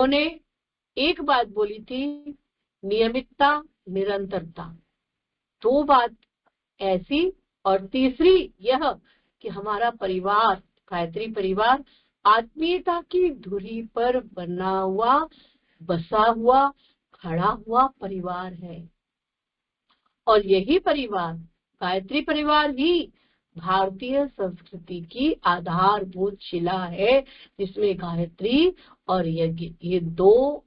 उन्होंने एक बात बोली थी, नियमितता, निरंतरता। दो बात ऐसी, और तीसरी यह कि हमारा परिवार, गायत्री परिवार, आत्मीयता की धुरी पर बना हुआ, बसा हुआ, खड़ा हुआ परिवार है। और यही परिवार, गायत्री परिवार ही भारतीय संस्कृति की आधारभूत शिला है, जिसमें गायत्री और यज्ञ, ये दो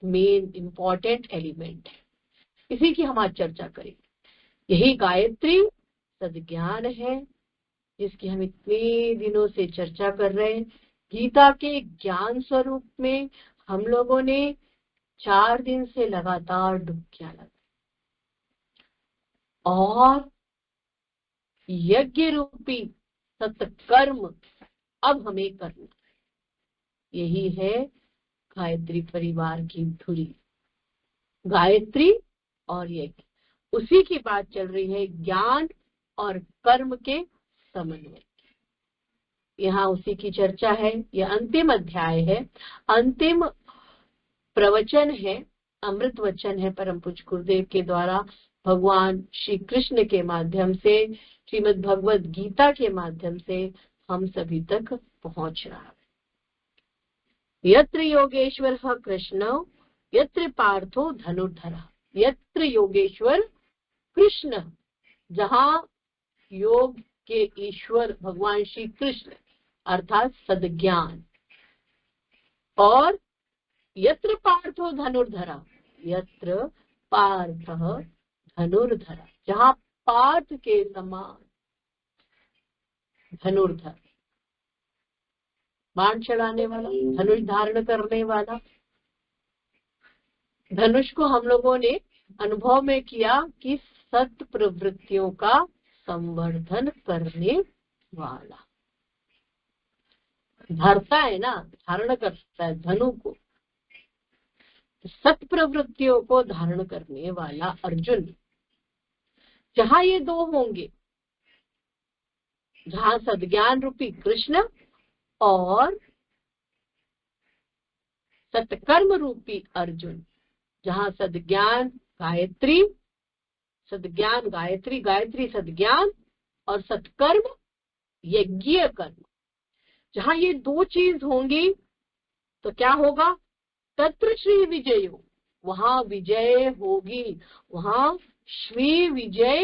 मेन इंपॉर्टेंट एलिमेंट है। इसी की हम आज चर्चा करेंगे। यही गायत्री सद्ज्ञान है, जिसकी हम इतने दिनों से चर्चा कर रहे हैं। गीता के ज्ञान स्वरूप में हम लोगों ने 4 दिन से लगातार डुबकियां लगाई, और यज्ञ रूपी सत्कर्म अब हमें करना है। यही है गायत्री परिवार की धुरी, गायत्री और यज्ञ। उसी की बात चल रही है, ज्ञान और कर्म के समन्वय। यहाँ उसी की चर्चा है। यह अंतिम अध्याय है, अंतिम प्रवचन है, अमृत वचन है परम पूज्य गुरुदेव के द्वारा भगवान श्री कृष्ण के माध्यम से, श्रीमद् भगवद गीता के माध्यम से हम सभी तक पहुंच रहा है। यत्र योगेश्वर कृष्ण यत्र पार्थो धनुर्धर। यत्र योगेश्वर कृष्ण, जहाँ योग के ईश्वर भगवान श्री कृष्ण अर्थात सद्ज्ञान, और यत्र पार्थो धनुर्धरा, यत्र पार्थ धनुर्धरा, जहाँ पार्थ के समान धनुर्धर, बाण चलाने वाला, धनुष धारण करने वाला। धनुष को हम लोगों ने अनुभव में किया कि सत प्रवृत्तियों का संवर्धन करने वाला, धरता है ना, धारण करता है धनु को, सत प्रवृत्तियों को धारण करने वाला अर्जुन। जहां ये दो होंगे, जहां सद्ज्ञान रूपी कृष्ण और सत्कर्म रूपी अर्जुन, जहां सद्ज्ञान गायत्री, सद्ज्ञान गायत्री, गायत्री सद्ज्ञान, और सत्कर्म यज्ञीय कर्म, जहां ये दो चीज होंगी तो क्या होगा? तत्र श्री विजयो, वहां विजय होगी, वहां श्री विजय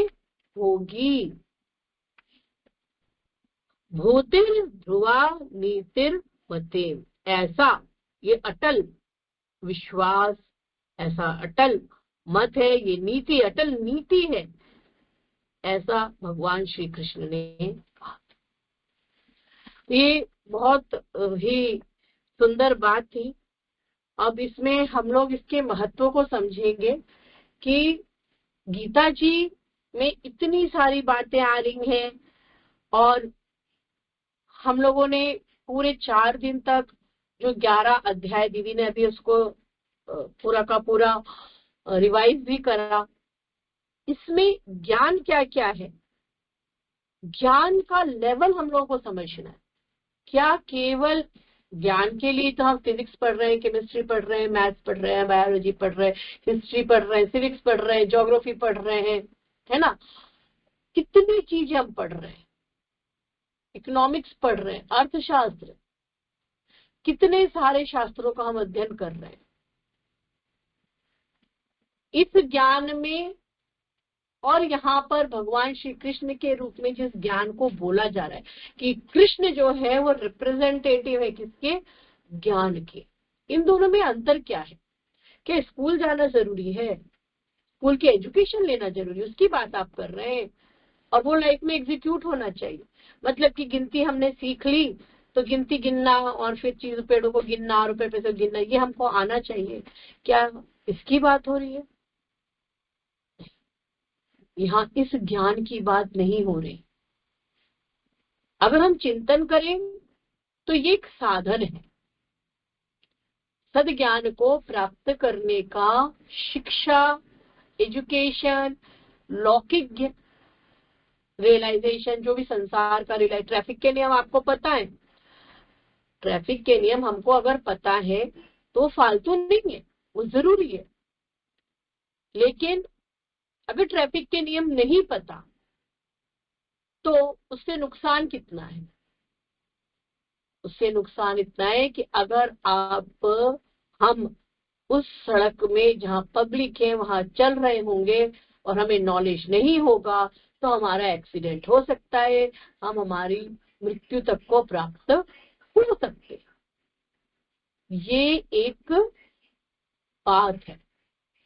होगी। भूतिर ध्रुवा नीतिर मते, ऐसा ये अटल विश्वास, ऐसा अटल मत है, ये नीति अटल नीति है, ऐसा भगवान श्री कृष्ण ने कहा। ये बहुत ही सुंदर बात थी। अब इसमें हम लोग इसके महत्व को समझेंगे कि गीता जी में इतनी सारी बातें आ रही हैं, और हम लोगों ने पूरे 4 दिन तक जो 11 अध्याय, दीदी ने अभी उसको पूरा का पूरा रिवाइज भी करा। इसमें ज्ञान क्या क्या है, ज्ञान का लेवल हम लोगों को समझना है। क्या केवल ज्ञान के लिए तो हम फिजिक्स पढ़ रहे हैं, केमिस्ट्री पढ़ रहे हैं, मैथ्स पढ़ रहे हैं, बायोलॉजी पढ़ रहे हैं, हिस्ट्री पढ़ रहे हैं, सिविक्स पढ़ रहे हैं, ज्योग्राफी पढ़ रहे हैं, है ना? कितनी चीजें हम पढ़ रहे हैं, इकोनॉमिक्स पढ़ रहे हैं, अर्थशास्त्र, कितने सारे शास्त्रों का हम अध्ययन कर रहे हैं। इस ज्ञान में, और यहाँ पर भगवान श्री कृष्ण के रूप में जिस ज्ञान को बोला जा रहा है कि कृष्ण जो है वो रिप्रेजेंटेटिव है किसके? ज्ञान के। इन दोनों में अंतर क्या है? क्या स्कूल जाना जरूरी है, स्कूल के एजुकेशन लेना जरूरी है, उसकी बात आप कर रहे हैं, और वो लाइफ में एग्जीक्यूट होना चाहिए। मतलब कि गिनती हमने सीख ली तो गिनती गिनना, और फिर चीज पेड़ों को गिनना और रुपए पैसे गिनना, ये हमको आना चाहिए, क्या इसकी बात हो रही है? यहाँ इस ज्ञान की बात नहीं हो रही। अगर हम चिंतन करें तो ये एक साधन है सद्ज्ञान को प्राप्त करने का। शिक्षा, एजुकेशन, लौकिक रियलाइजेशन, जो भी संसार का रियलाइज, ट्रैफिक के नियम आपको पता है, ट्रैफिक के नियम हमको अगर पता है तो फालतू नहीं है, वो जरूरी है। लेकिन अगर ट्रैफिक के नियम नहीं पता तो उससे नुकसान कितना है? उससे नुकसान इतना है कि अगर हम उस सड़क में जहां पब्लिक है वहां चल रहे होंगे और हमें नॉलेज नहीं होगा तो हमारा एक्सीडेंट हो सकता है, हम हमारी मृत्यु तक को प्राप्त हो सकते हैं। ये एक बात है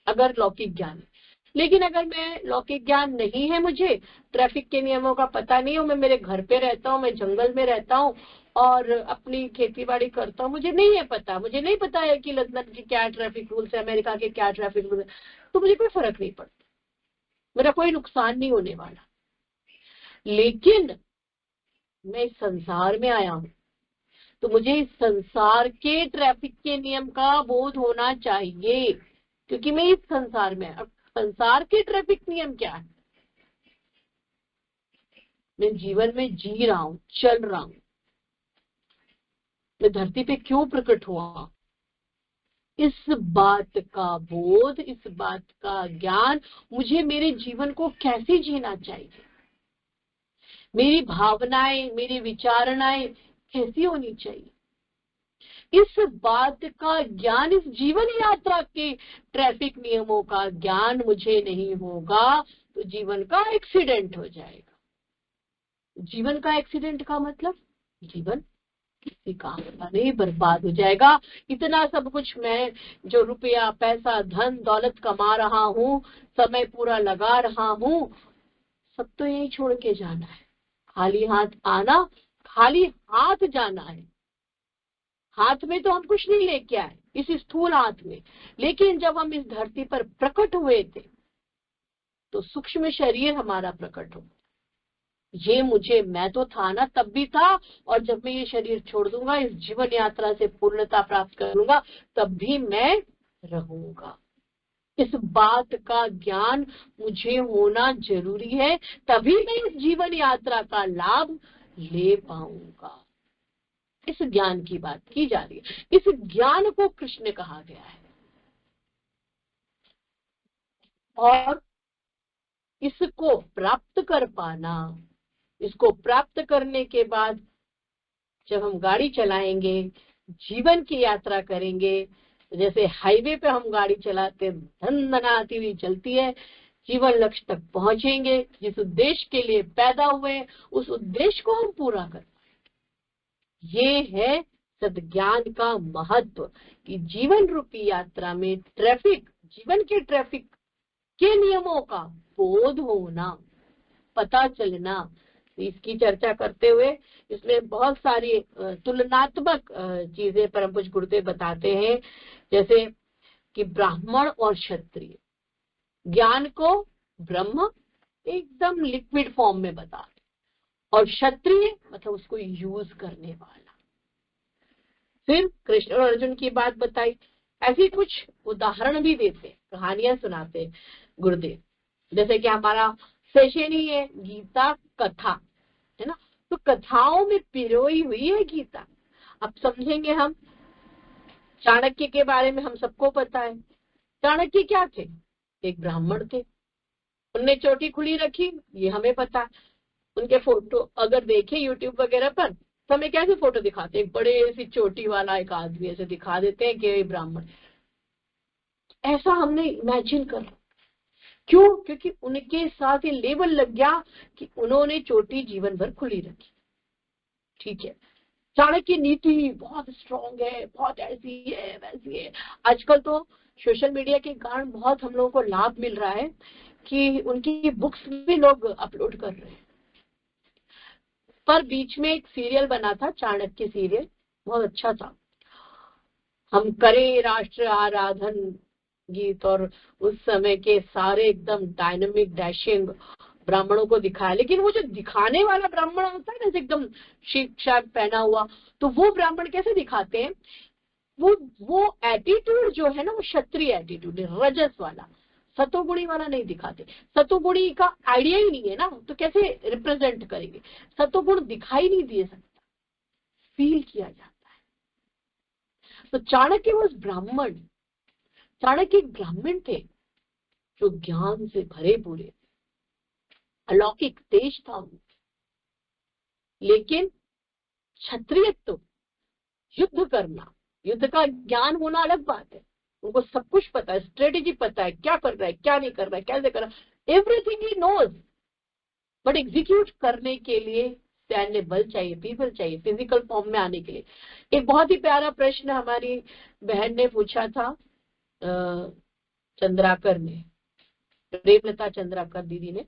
अगर लौकिक ज्ञान है। लेकिन अगर मैं लौकिक ज्ञान नहीं है, मुझे ट्रैफिक के नियमों का पता नहीं हो, मैं मेरे घर पे रहता हूँ, मैं जंगल में रहता हूँ और अपनी खेती बाड़ी करता हूँ, मुझे नहीं है पता, मुझे नहीं पता है कि लंदन के क्या ट्रैफिक रूल्स है, अमेरिका के क्या ट्रैफिक रूल्स है, तो मुझे कोई फर्क नहीं पड़ता, मेरा कोई नुकसान नहीं होने वाला। लेकिन मैं इस संसार में आया हूँ तो मुझे इस संसार के ट्रैफिक के नियम का बोध होना चाहिए, क्योंकि मैं इस संसार में, अब संसार के ट्रैफिक नियम क्या है? मैं जीवन में जी रहा हूं, चल रहा हूं, मैं धरती पे क्यों प्रकट हुआ, इस बात का बोध, इस बात का ज्ञान मुझे मेरे जीवन को कैसे जीना चाहिए, मेरी भावनाएं, मेरी विचारणाएं कैसी होनी चाहिए, इस बात का ज्ञान, इस जीवन यात्रा के ट्रैफिक नियमों का ज्ञान मुझे नहीं होगा तो जीवन का एक्सीडेंट हो जाएगा। जीवन का एक्सीडेंट का मतलब जीवन किसी काम का नहीं, बर्बाद हो जाएगा। इतना सब कुछ मैं जो रुपया पैसा धन दौलत कमा रहा हूँ, समय पूरा लगा रहा हूँ, सब तो यही छोड़ के जाना है। खाली हाथ आना, खाली हाथ जाना है। हाथ में तो हम कुछ नहीं लेके आए, इस स्थूल हाथ में, लेकिन जब हम इस धरती पर प्रकट हुए थे तो सूक्ष्म शरीर हमारा प्रकट हो। ये मुझे, मैं तो था ना, तब भी था, और जब मैं ये शरीर छोड़ दूंगा, इस जीवन यात्रा से पूर्णता प्राप्त कर लूंगा, तब भी मैं रहूंगा। इस बात का ज्ञान मुझे होना जरूरी है, तभी मैं इस जीवन यात्रा का लाभ ले पाऊंगा। इस ज्ञान की बात की जा रही है, इस ज्ञान को कृष्ण कहा गया है। और इसको प्राप्त कर पाना, इसको प्राप्त करने के बाद जब हम गाड़ी चलाएंगे, जीवन की यात्रा करेंगे, जैसे हाईवे पे हम गाड़ी चलाते, धनधनाती हुई चलती है, जीवन लक्ष्य तक पहुंचेंगे, जिस उद्देश्य के लिए पैदा हुए उस उद्देश्य को हम पूरा कर पाएंगे। ये है सद्ज्ञान का महत्व, कि जीवन रूपी यात्रा में ट्रैफिक, जीवन के ट्रैफिक के नियमों का बोध होना, पता चलना। इसकी चर्चा करते हुए इसमें बहुत सारी तुलनात्मक चीजें परम पूज्य गुरुदेव बताते हैं, जैसे कि ब्राह्मण और क्षत्रिय, ज्ञान को ब्रह्म एकदम लिक्विड फॉर्म में बताते, और क्षत्रिय मतलब उसको यूज करने वाला। फिर कृष्ण और अर्जुन की बात बताई, ऐसी कुछ उदाहरण भी देते, कहानियां सुनाते गुरुदेव, जैसे कि हमारा सेशन ही है गीता कथा, है ना, तो कथाओं में पिरोई हुई है गीता। अब समझेंगे हम। चाणक्य के बारे में हम सबको पता है। चाणक्य क्या थे? एक ब्राह्मण थे, उनने चोटी खुली रखी, ये हमें पता है। उनके फोटो अगर देखें यूट्यूब वगैरह पर, तो हमें कैसे फोटो दिखाते हैं, बड़े सी चोटी वाला एक आदमी ऐसे दिखा देते हैं कि ब्राह्मण, ऐसा हमने इमेजिन कर। क्यों? क्योंकि उनके साथ ये लेबल लग गया कि उन्होंने चोटी जीवन भर खुली रखी। ठीक है, चाणक्य की नीति बहुत स्ट्रांग है, बहुत ऐसी है वैसी है। आजकल तो सोशल मीडिया के कारण बहुत हम लोगों को लाभ मिल रहा है कि उनकी बुक्स भी लोग अपलोड कर रहे हैं। पर बीच में एक सीरियल बना था, चाणक्य सीरियल, बहुत अच्छा था, हम करें राष्ट्र आराधन गीत, और उस समय के सारे एकदम डायनामिक डैशिंग ब्राह्मणों को दिखाया। लेकिन वो जो दिखाने वाला ब्राह्मण होता है ना, एकदम शिक्षा पहना हुआ, तो वो ब्राह्मण कैसे दिखाते हैं, वो एटीट्यूड जो है ना, वो क्षत्रिय एटीट्यूड है, रजस वाला, सतोगुणी वाला नहीं दिखाते। सतोगुणी का आइडिया ही नहीं है ना, तो कैसे रिप्रेजेंट करेंगे। सतोगुण दिखाई नहीं दे सकता, फील किया जाता है। तो चाणक्य वो ब्राह्मण, चाणक्य एक ब्राह्मण थे जो ज्ञान से भरे पूरे, अलौकिक तेज था उनमें। लेकिन क्षत्रिय तो युद्ध करना, युद्ध का ज्ञान होना अलग बात है, उनको सब कुछ पता है, स्ट्रेटेजी पता है, क्या कर रहा है क्या नहीं कर रहा है, कैसे कर रहा है, एवरीथिंग ही नोज। बट एग्जीक्यूट करने के लिए सैन्य बल चाहिए, पीपल चाहिए, फिजिकल फॉर्म में आने के लिए। एक बहुत ही प्यारा प्रश्न हमारी बहन ने पूछा था, चंद्राकर ने, प्रेमलता चंद्राकर दीदी ने,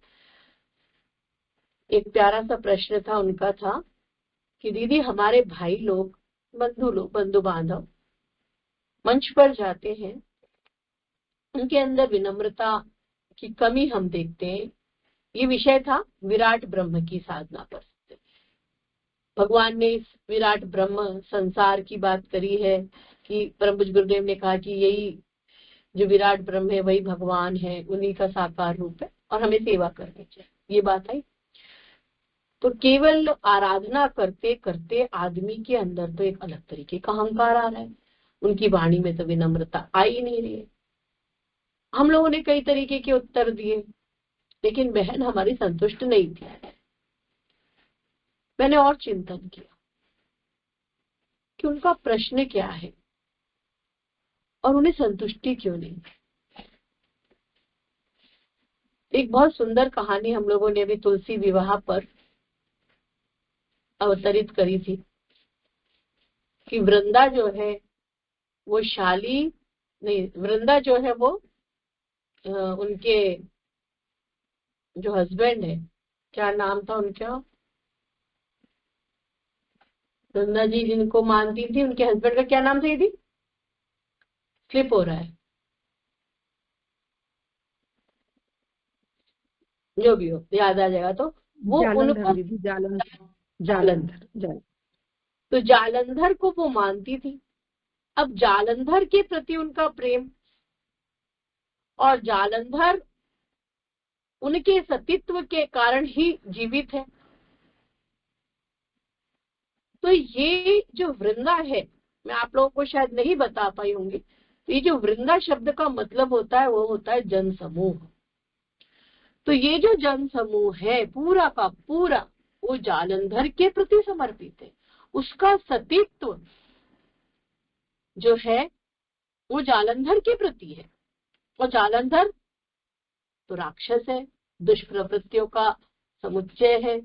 एक प्यारा सा प्रश्न था उनका, था कि दीदी हमारे भाई लोग, बंधु बांधव मंच पर जाते हैं, उनके अंदर विनम्रता की कमी हम देखते हैं। ये विषय था विराट ब्रह्म की साधना पर। भगवान ने इस विराट ब्रह्म संसार की बात करी है कि परम पूज्य गुरुदेव ने कहा कि यही जो विराट ब्रह्म है वही भगवान है, उन्हीं का साकार रूप है और हमें सेवा करनी चाहिए, ये बात आई। तो केवल आराधना करते करते आदमी के अंदर तो एक अलग तरीके का अहंकार आ रहा है, उनकी वाणी में तो विनम्रता आ ही नहीं रही है। हम लोगों ने कई तरीके के उत्तर दिए, लेकिन बहन हमारी संतुष्ट नहीं थी। मैंने और चिंतन किया कि उनका प्रश्न क्या है और उन्हें संतुष्टि क्यों नहीं। एक बहुत सुंदर कहानी हम लोगों ने अभी तुलसी विवाह पर अवतरित करी थी कि वृंदा जो है वो शाली नहीं, वृंदा जो है वो उनके जो हस्बैंड है, क्या नाम था उनका, वृंदा जी जिनको मानती थी उनके हस्बैंड का क्या नाम था दीदी, स्लिप हो रहा है, जो भी हो याद आ जाएगा। तो वो उनको जालंधर, तो जालंधर को वो मानती थी। अब जालंधर के प्रति उनका प्रेम और जालंधर उनके सतीत्व के कारण ही जीवित है। तो ये जो वृंदा है, मैं आप लोगों को शायद नहीं बता पाई होंगी, ये जो वृंदा शब्द का मतलब होता है वो होता है जन समूह। तो ये जो जन समूह है पूरा का पूरा वो जालंधर के प्रति समर्पित है, उसका सतीत्व जो है वो जालंधर के प्रति है। और जालंधर तो राक्षस है, दुष्प्रवृत्तियों का समुच्चय है,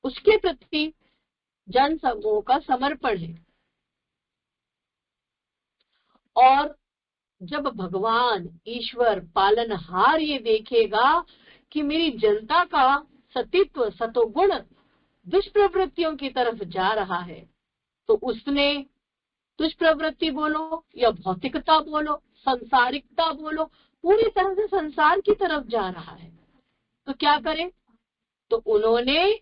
उसके प्रति जन समूह का समर्पण है। और जब भगवान ईश्वर पालनहार ये देखेगा कि मेरी जनता का सतीत्व सतोगुण दुष्प्रवृत्तियों की तरफ जा रहा है, तो उसने दुष्प्रवृत्ति बोलो या भौतिकता बोलो, संसारिकता बोलो, पूरी तरह से संसार की तरफ जा रहा है, तो क्या करें। तो उन्होंने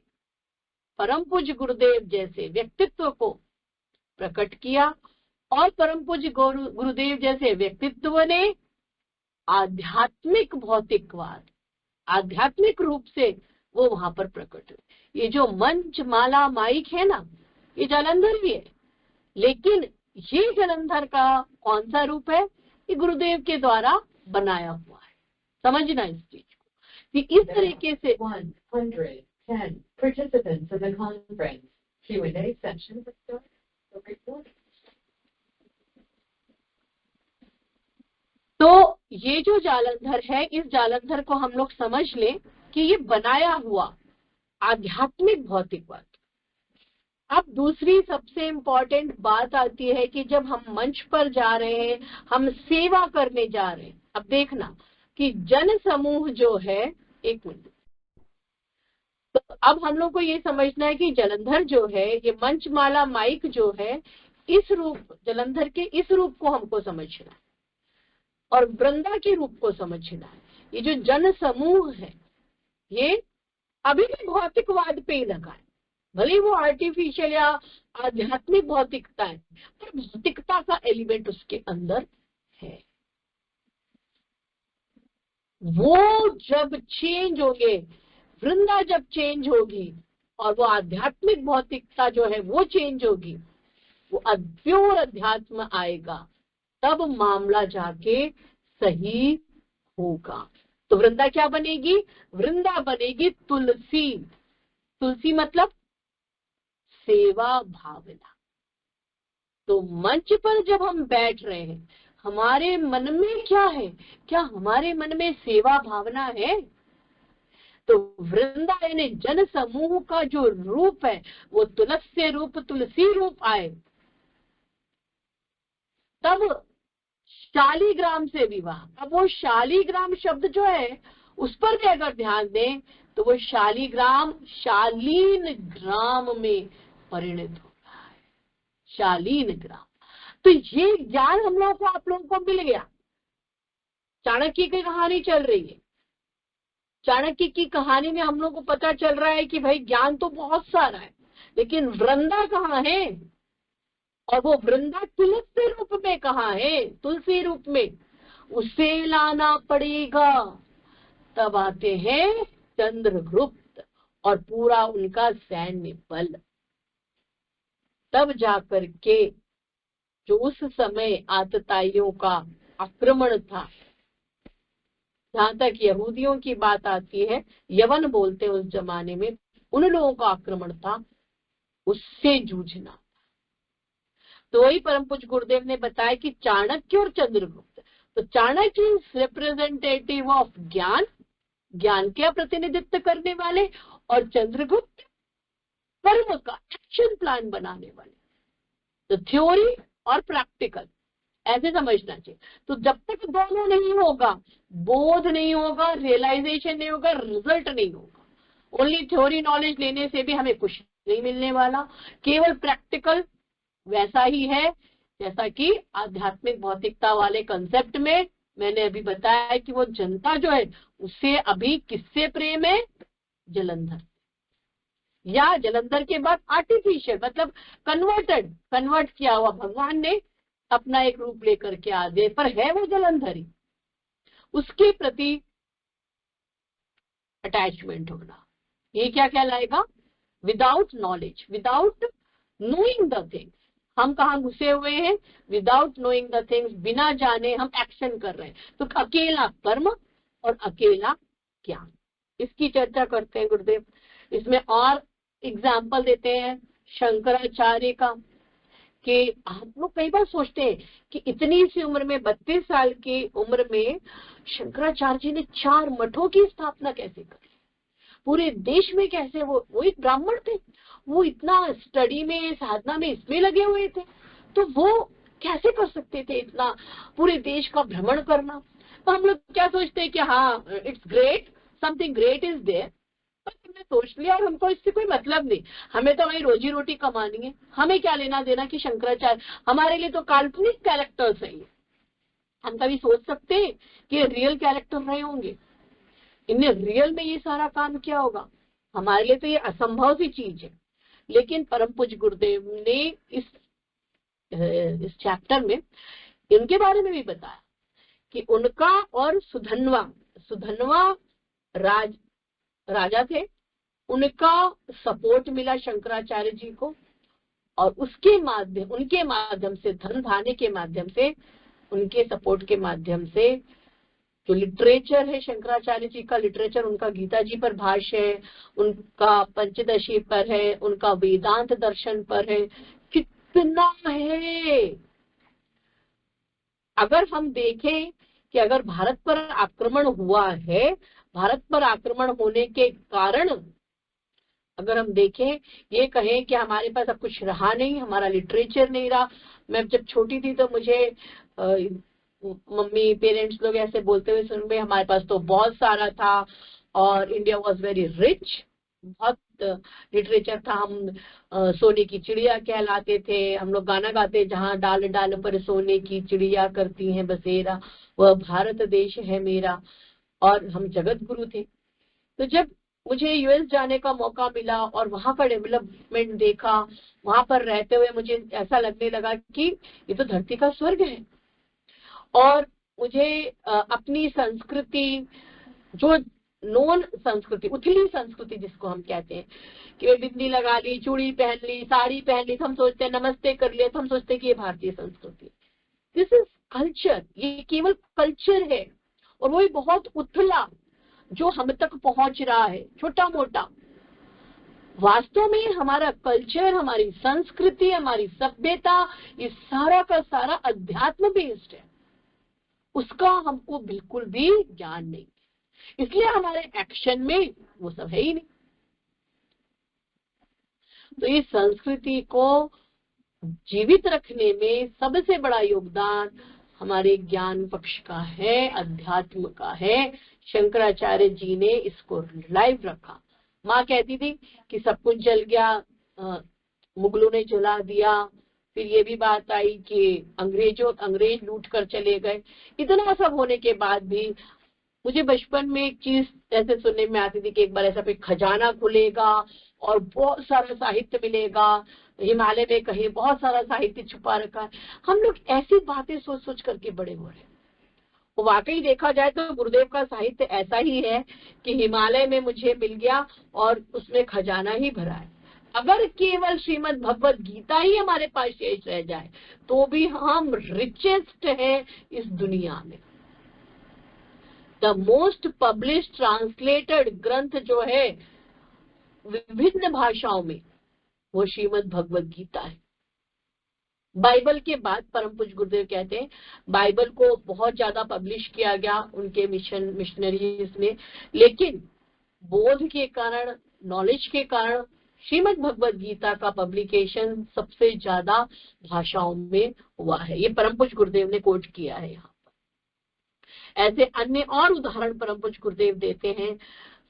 परम पूज्य गुरुदेव जैसे व्यक्तित्व को प्रकट किया और परम पूज्य गुरुदेव जैसे व्यक्तित्व ने आध्यात्मिक भौतिकवाद, आध्यात्मिक रूप से वो वहां पर प्रकट हुए। ये जो मंच माला माइक है ना, ये जालंधर भी है, लेकिन ये जालंधर का कौन सा रूप है, ये गुरुदेव के द्वारा बनाया हुआ है। समझना इस चीज को कि इस तरीके से 110 participants in the conference Q&A session will start the recording. तो ये जो जालंधर है, इस जालंधर को हम लोग समझ लें कि ये बनाया हुआ आध्यात्मिक भौतिकवाद। अब दूसरी सबसे इम्पोर्टेंट बात आती है कि जब हम मंच पर जा रहे हैं, हम सेवा करने जा रहे हैं। अब देखना कि जन समूह जो है, एक मिनट, तो अब हम लोग को ये समझना है कि जालंधर जो है, ये मंचमाला माइक जो है, इस रूप जालंधर के इस रूप को हमको समझना है और वृंदा के रूप को समझना है। ये जो जन समूह है ये अभी भी भौतिकवाद पे ही लगा है, भले वो आर्टिफिशियल या आध्यात्मिक भौतिकता है, पर भौतिकता का एलिमेंट उसके अंदर है। वो जब चेंज होंगे, वृंदा जब चेंज होगी और वो आध्यात्मिक भौतिकता जो है वो चेंज होगी, वो प्योर अध्यात्म आएगा, तब मामला जाके सही होगा। तो वृंदा क्या बनेगी? वृंदा बनेगी तुलसी। तुलसी मतलब सेवा भावना। तो मंच पर जब हम बैठ रहे हैं, हमारे मन में क्या है? क्या हमारे मन में सेवा भावना है? तो वृंदा यानी जन समूह का जो रूप है वो तुलस्य रूप, तुलसी रूप आए, तब शालीग्राम से विवाह। अब वो शालीग्राम शब्द जो है उस पर भी अगर ध्यान दें तो वो शालीग्राम शालीन ग्राम में परिणत हो रहा है, शालीन ग्राम। तो ये ज्ञान हम लोगों को, आप लोगों को मिल गया। चाणक्य की कहानी चल रही है, चाणक्य की कहानी में हम लोग को पता चल रहा है कि भाई ज्ञान तो बहुत सारा है, लेकिन वृंदा कहाँ है? और वो वृंदा तुलसी रूप में कहाँ है? तुलसी रूप में। उसे लाना पड़ेगा। तब आते हैं चंद्रगुप्त और पूरा उनका सैन्य बल। तब जाकर के जो उस समय आतताइयों का आक्रमण था, जहां तक यहूदियों की बात आती है, यवन बोलते उस जमाने में, उन लोगों का आक्रमण था, उससे जूझना। तो वही परम पूज्य गुरुदेव ने बताया कि चाणक्य और चंद्रगुप्त, तो चाणक्य इज रिप्रेजेंटेटिव ऑफ ज्ञान, ज्ञान का प्रतिनिधित्व करने वाले, और चंद्रगुप्त कर्म का एक्शन प्लान बनाने वाले। तो थ्योरी और प्रैक्टिकल ऐसे समझना चाहिए। तो जब तक दोनों नहीं होगा, बोध नहीं होगा, रियलाइजेशन नहीं होगा, रिजल्ट नहीं होगा। ओनली थ्योरी नॉलेज लेने से भी हमें कुछ नहीं मिलने वाला। केवल प्रैक्टिकल वैसा ही है जैसा कि आध्यात्मिक भौतिकता वाले कंसेप्ट में मैंने अभी बताया कि वो जनता जो है उससे अभी किससे प्रेम है? जलंधर, या जलंधर के बाद आर्टिफिशियल मतलब कन्वर्ट किया हुआ भगवान ने अपना एक रूप लेकर के आ गए, पर है वो जलंधरी। उसके प्रति अटैचमेंट होना, ये क्या कहलाएगा? Without knowledge, without knowing the things. हम कहाँ घुसे हुए हैं? विदाउट नोइंग द थिंग्स, बिना जाने हम एक्शन कर रहे हैं। तो अकेला कर्म और अकेला ज्ञान, इसकी चर्चा करते हैं गुरुदेव। इसमें और एग्जाम्पल देते हैं शंकराचार्य का, कि आप लोग कई बार सोचते हैं कि इतनी सी उम्र में, 32 साल की उम्र में शंकराचार्य जी ने 4 मठों की स्थापना कैसे कर ली? पूरे देश में कैसे? वो एक ब्राह्मण थे, वो इतना स्टडी में, साधना में, इसमें लगे हुए थे, तो वो कैसे कर सकते थे इतना पूरे देश का भ्रमण करना? तो हम लोग क्या सोचते हैं कि हाँ, it's great, something great is there, पर हमने सोच लिया और हमको इससे कोई मतलब नहीं, हमें तो वही रोजी रोटी कमानी है, हमें क्या लेना देना कि शंकराचार्य हमारे लिए तो काल्पनिक कैरेक्टर्स है। हम कभी सोच सकते हैं कि रियल कैरेक्टर रहे होंगे, इनने रियल में ये सारा काम किया होगा? हमारे लिए तो ये असंभव सी चीज है। लेकिन परम पूज्य गुरुदेव ने इस चैप्टर में इनके बारे में भी बताया कि उनका और सुधन्वा राजा थे, उनका सपोर्ट मिला शंकराचार्य जी को, और उनके माध्यम से, धन धान्य के माध्यम से, उनके सपोर्ट के माध्यम से जो लिटरेचर है शंकराचार्य जी का, लिटरेचर उनका गीता जी पर भाष्य है, उनका पंचदशी पर है, उनका वेदांत दर्शन पर है, कितना है। अगर हम देखें कि अगर भारत पर आक्रमण हुआ है, भारत पर आक्रमण होने के कारण अगर हम देखें, ये कहें कि हमारे पास अब कुछ रहा नहीं, हमारा लिटरेचर नहीं रहा। मैं जब छोटी थी तो मुझे मम्मी, पेरेंट्स लोग ऐसे बोलते हुए सुन में, हमारे पास तो बहुत सारा था और इंडिया वाज वेरी रिच, बहुत लिटरेचर था, हम सोने की चिड़िया कहलाते थे। हम लोग गाना गाते, जहाँ डाल डाल पर सोने की चिड़िया करती हैं बसेरा, वह भारत देश है मेरा, और हम जगत गुरु थे। तो जब मुझे यूएस जाने का मौका मिला और वहां का डेवलपमेंट देखा, वहां पर रहते हुए मुझे ऐसा लगने लगा कि ये तो धरती का स्वर्ग है। और मुझे अपनी संस्कृति, जो नॉन संस्कृति, उथली संस्कृति जिसको हम कहते हैं, कि वे बिंदी लगा ली, चूड़ी पहन ली, साड़ी पहन ली, तो हम सोचते हैं नमस्ते कर लिया, तो हम सोचते हैं कि ये भारतीय संस्कृति। दिस इज कल्चर, ये केवल कल्चर है, और वो भी बहुत उथला जो हम तक पहुंच रहा है, छोटा मोटा। वास्तव में हमारा कल्चर, हमारी संस्कृति, हमारी सभ्यता, ये सारा का सारा अध्यात्म बेस्ड है, उसका हमको बिल्कुल भी ज्ञान नहीं, इसलिए हमारे एक्शन में वो सब है ही नहीं। तो इस संस्कृति को जीवित रखने में सबसे बड़ा योगदान हमारे ज्ञान पक्ष का है, अध्यात्म का है। शंकराचार्य जी ने इसको लाइव रखा। माँ कहती थी कि सब कुछ जल गया, मुगलों ने जला दिया, फिर ये भी बात आई कि अंग्रेज लूट कर चले गए। इतना सब होने के बाद भी मुझे बचपन में एक चीज ऐसे सुनने में आती थी कि एक बार ऐसा कोई खजाना खुलेगा और बहुत सारा साहित्य मिलेगा, हिमालय में कहीं बहुत सारा साहित्य छुपा रखा है। हम लोग ऐसी बातें सोच सोच करके बड़े हो रहे। वो वाकई देखा जाए तो गुरुदेव का साहित्य ऐसा ही है कि हिमालय में मुझे मिल गया और उसमें खजाना ही भरा है। अगर केवल श्रीमद् भगवत गीता ही हमारे पास शेष रह जाए तो भी हम रिचेस्ट हैं इस दुनिया में। द मोस्ट पब्लिश्ड ट्रांसलेटेड ग्रंथ जो है विभिन्न भाषाओं में, वो श्रीमद् भगवत गीता है। बाइबल के बाद परम पूज्य गुरुदेव कहते हैं बाइबल को बहुत ज्यादा पब्लिश किया गया उनके मिशनरीज ने, लेकिन बोध के कारण, नॉलेज के कारण श्रीमद् भगवत गीता का पब्लिकेशन सबसे ज्यादा भाषाओं में हुआ है। ये परम पूज्य गुरुदेव ने कोट किया है यहाँ पर। ऐसे अन्य और उदाहरण परम पूज्य गुरुदेव देते हैं,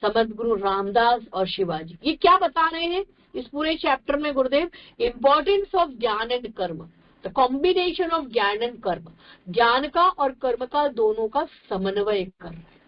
समर्थ गुरु रामदास और शिवाजी। ये क्या बता रहे हैं इस पूरे चैप्टर में गुरुदेव? इम्पोर्टेंस ऑफ ज्ञान एंड कर्म, द कॉम्बिनेशन ऑफ ज्ञान एंड कर्म, ज्ञान का और कर्म का दोनों का समन्वय कर रहे हैं,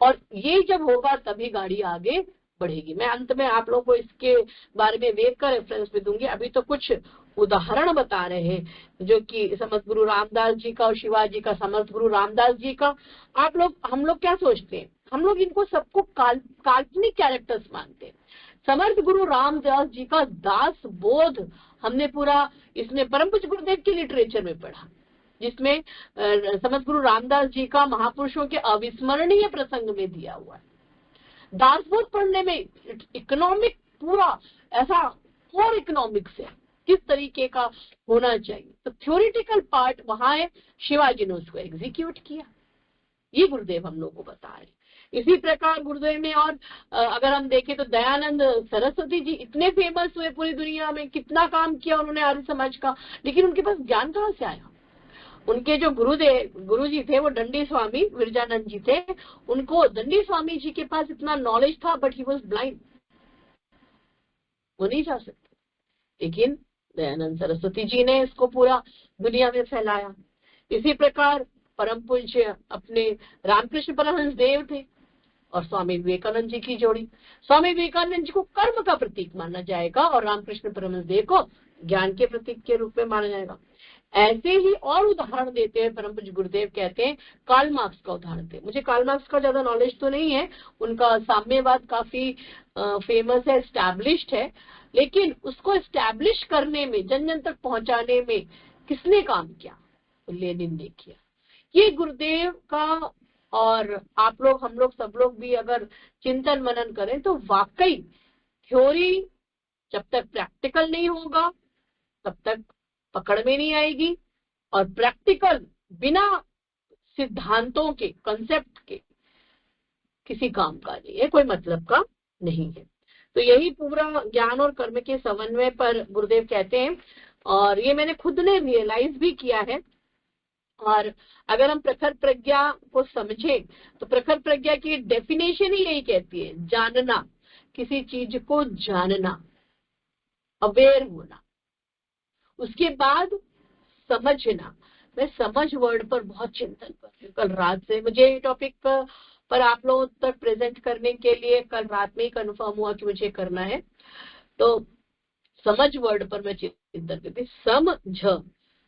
और ये जब होगा तभी गाड़ी आगे बढ़ेगी। मैं अंत में आप लोगों को इसके बारे में वेग का रेफरेंस भी दूंगी। अभी तो कुछ उदाहरण बता रहे हैं जो कि समर्थ गुरु रामदास जी का और शिवाजी का। समर्थ गुरु रामदास जी का हम लोग क्या सोचते हैं? हम लोग इनको सबको काल्पनिक कैरेक्टर्स मानते हैं। समर्थ गुरु रामदास जी का दास बोध हमने पूरा इसमें परम पूज्य गुरुदेव के लिटरेचर में पढ़ा, जिसमें समर्थ गुरु रामदास जी का महापुरुषों के अविस्मरणीय प्रसंग में दिया हुआ है। दासबोध पढ़ने में इकोनॉमिक पूरा ऐसा कोर इकोनॉमिक्स है, किस तरीके का होना चाहिए, तो थ्योरेटिकल पार्ट वहां है, शिवाजी ने उसको एग्जीक्यूट किया। ये गुरुदेव हम लोग को बता रहे। इसी प्रकार गुरुदेव ने और अगर हम देखें तो दयानंद सरस्वती जी इतने फेमस हुए पूरी दुनिया में, कितना काम किया उन्होंने आर्य समाज का, लेकिन उनके पास ज्ञान कहाँ से आया? उनके जो गुरु जी थे वो दंडी स्वामी विरजानंद जी थे। उनको दंडी स्वामी जी के पास इतना नॉलेज था, बट ही वॉज ब्लाइंड, वो नहीं जा सकते। लेकिन दयानंद सरस्वती जी ने इसको पूरा दुनिया में फैलाया। इसी प्रकार परम पूज्य अपने रामकृष्ण परमहंस देव थे और स्वामी विवेकानंद जी की जोड़ी। स्वामी विवेकानंद जी को कर्म का प्रतीक माना जाएगा और रामकृष्ण परमहंस देव को ज्ञान के प्रतीक के रूप में माना जाएगा। ऐसे ही और उदाहरण देते हैं परम पूज्य गुरुदेव। कहते हैं कार्ल मार्क्स का उदाहरण देते। मुझे कार्ल मार्क्स का ज्यादा नॉलेज तो नहीं है, उनका साम्यवाद काफी फेमस है, एस्टैब्लिश्ड है, लेकिन उसको एस्टैब्लिश करने में, जन जन तक पहुंचाने में किसने काम किया? लेनिन ने किया। ये गुरुदेव का, और आप लोग, हम लोग, सब लोग भी अगर चिंतन मनन करें तो वाकई थ्योरी जब तक प्रैक्टिकल नहीं होगा तब तक पकड़ में नहीं आएगी, और प्रैक्टिकल बिना सिद्धांतों के, कंसेप्ट के किसी काम का नहीं है, कोई मतलब का नहीं है। तो यही पूरा ज्ञान और कर्म के समन्वय पर गुरुदेव कहते हैं, और ये मैंने खुद ने रियलाइज भी किया है। और अगर हम प्रखर प्रज्ञा को समझें तो प्रखर प्रज्ञा की डेफिनेशन ही यही कहती है, जानना, किसी चीज को जानना, अवेयर होना। उसके बाद समझना। मैं समझ वर्ड पर बहुत चिंतन कर रही हूँ कल रात से। मुझे टॉपिक पर आप लोगों तक प्रेजेंट करने के लिए कल रात में ही कन्फर्म हुआ कि मुझे करना है। तो समझ वर्ड पर मैं चिंतन करती, समझ,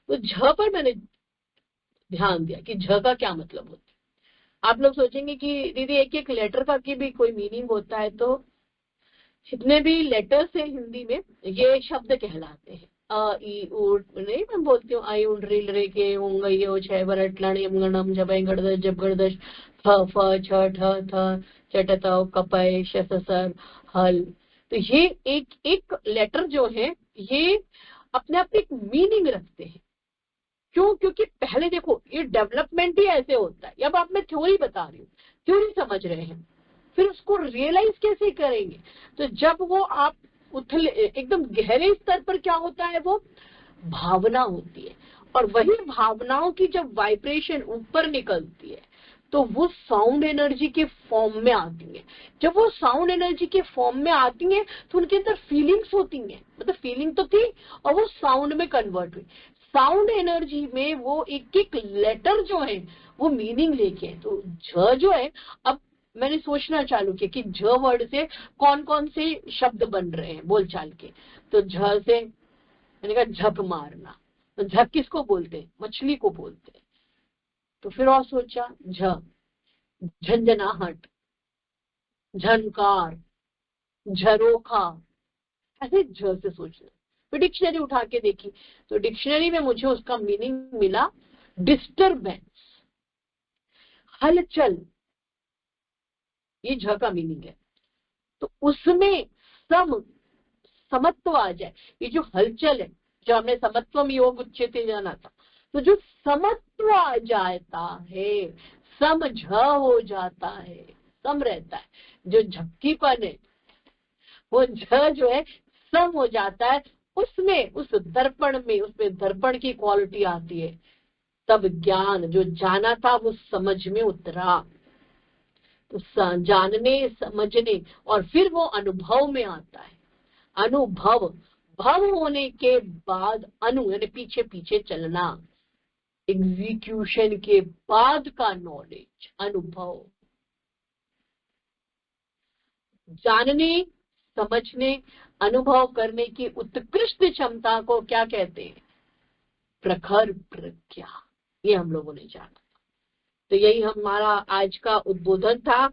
तो झ पर मैंने ध्यान दिया कि झ का क्या मतलब होता है। आप लोग सोचेंगे कि दीदी एक एक लेटर का की भी कोई मीनिंग होता है, तो जितने भी लेटर्स है हिंदी में ये शब्द कहलाते हैं। अ ई उ नहीं, मैं बोलती हूँ आई उड रिल रे के उंग यो छह बरट लण यम गणम जब गड़दश जब गड़दश फ फ छ ठ थ चट त कपय शस सर हल। तो ये एक एक लेटर जो है ये अपने आप एक मीनिंग रखते हैं। क्यों? क्योंकि पहले देखो ये डेवलपमेंट ही ऐसे होता है। अब आप मैं थ्योरी बता रही हूँ, थ्योरी समझ रहे हैं, फिर उसको रियलाइज कैसे करेंगे? तो जब वो आप उथले एकदम गहरे स्तर पर क्या होता है, वो भावना होती है, और वही भावनाओं की जब वाइब्रेशन ऊपर निकलती है तो वो साउंड एनर्जी के फॉर्म में आती है। जब वो साउंड एनर्जी के फॉर्म में आती है तो उनके अंदर फीलिंग्स होती हैं, मतलब फीलिंग तो थी और वो साउंड में कन्वर्ट हुई। साउंड एनर्जी में वो एक एक लेटर जो है वो मीनिंग लेके है। तो झ जो है, अब मैंने सोचना चालू किया कि झ वर्ड से कौन कौन से शब्द बन रहे हैं बोलचाल के। तो झ से मैंने कहा झक मारना। तो झक किसको बोलते हैं? मछली को बोलते हैं। तो फिर और सोचा, झ झंझनाहट, झनकार, झरोखा, ऐसे झ से सोचना। फिर डिक्शनरी उठा के देखी तो डिक्शनरी में मुझे उसका मीनिंग मिला डिस्टरबेंस, हलचल, ये झ का मीनिंग है। तो उसमें सम समत्व आ जाए। ये जो हलचल है, जो हमने समत्वम योग उच्चते जाना था, तो जो समत्व आ जाता है, समझ हो जाता है, सम रहता है। जो झपकीपन है वो झ जो है सम हो जाता है। उसमें उस दर्पण में, उसमें दर्पण की क्वालिटी आती है। तब ज्ञान जो जाना था वो समझ में उतरा। तो जानने समझने और फिर वो अनुभव में आता है। अनुभव, भव होने के बाद अनु यानी पीछे पीछे चलना, एग्जीक्यूशन के बाद का नॉलेज, अनुभव। जानने, समझने, अनुभव करने की उत्कृष्ट क्षमता को क्या कहते हैं? प्रखर प्रज्ञा। ये हम लोगों ने जाना। तो यही हमारा आज का उद्बोधन था।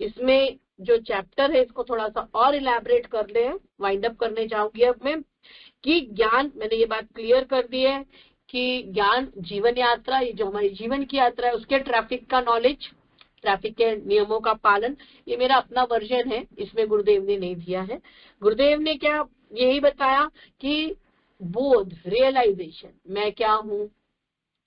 इसमें जो चैप्टर है इसको थोड़ा सा और इलैबोरेट कर ले, वाइंड अप करने जाऊंगी अब मैं, कि ज्ञान, मैंने ये बात क्लियर कर दी है कि ज्ञान जीवन यात्रा, ये जो हमारी जीवन की यात्रा है उसके ट्रैफिक का नॉलेज, ट्रैफिक के नियमों का पालन, ये मेरा अपना वर्जन है, इसमें गुरुदेव ने नहीं दिया है। गुरुदेव ने क्या यही बताया कि बोध, रियलाइजेशन, मैं क्या हूँ।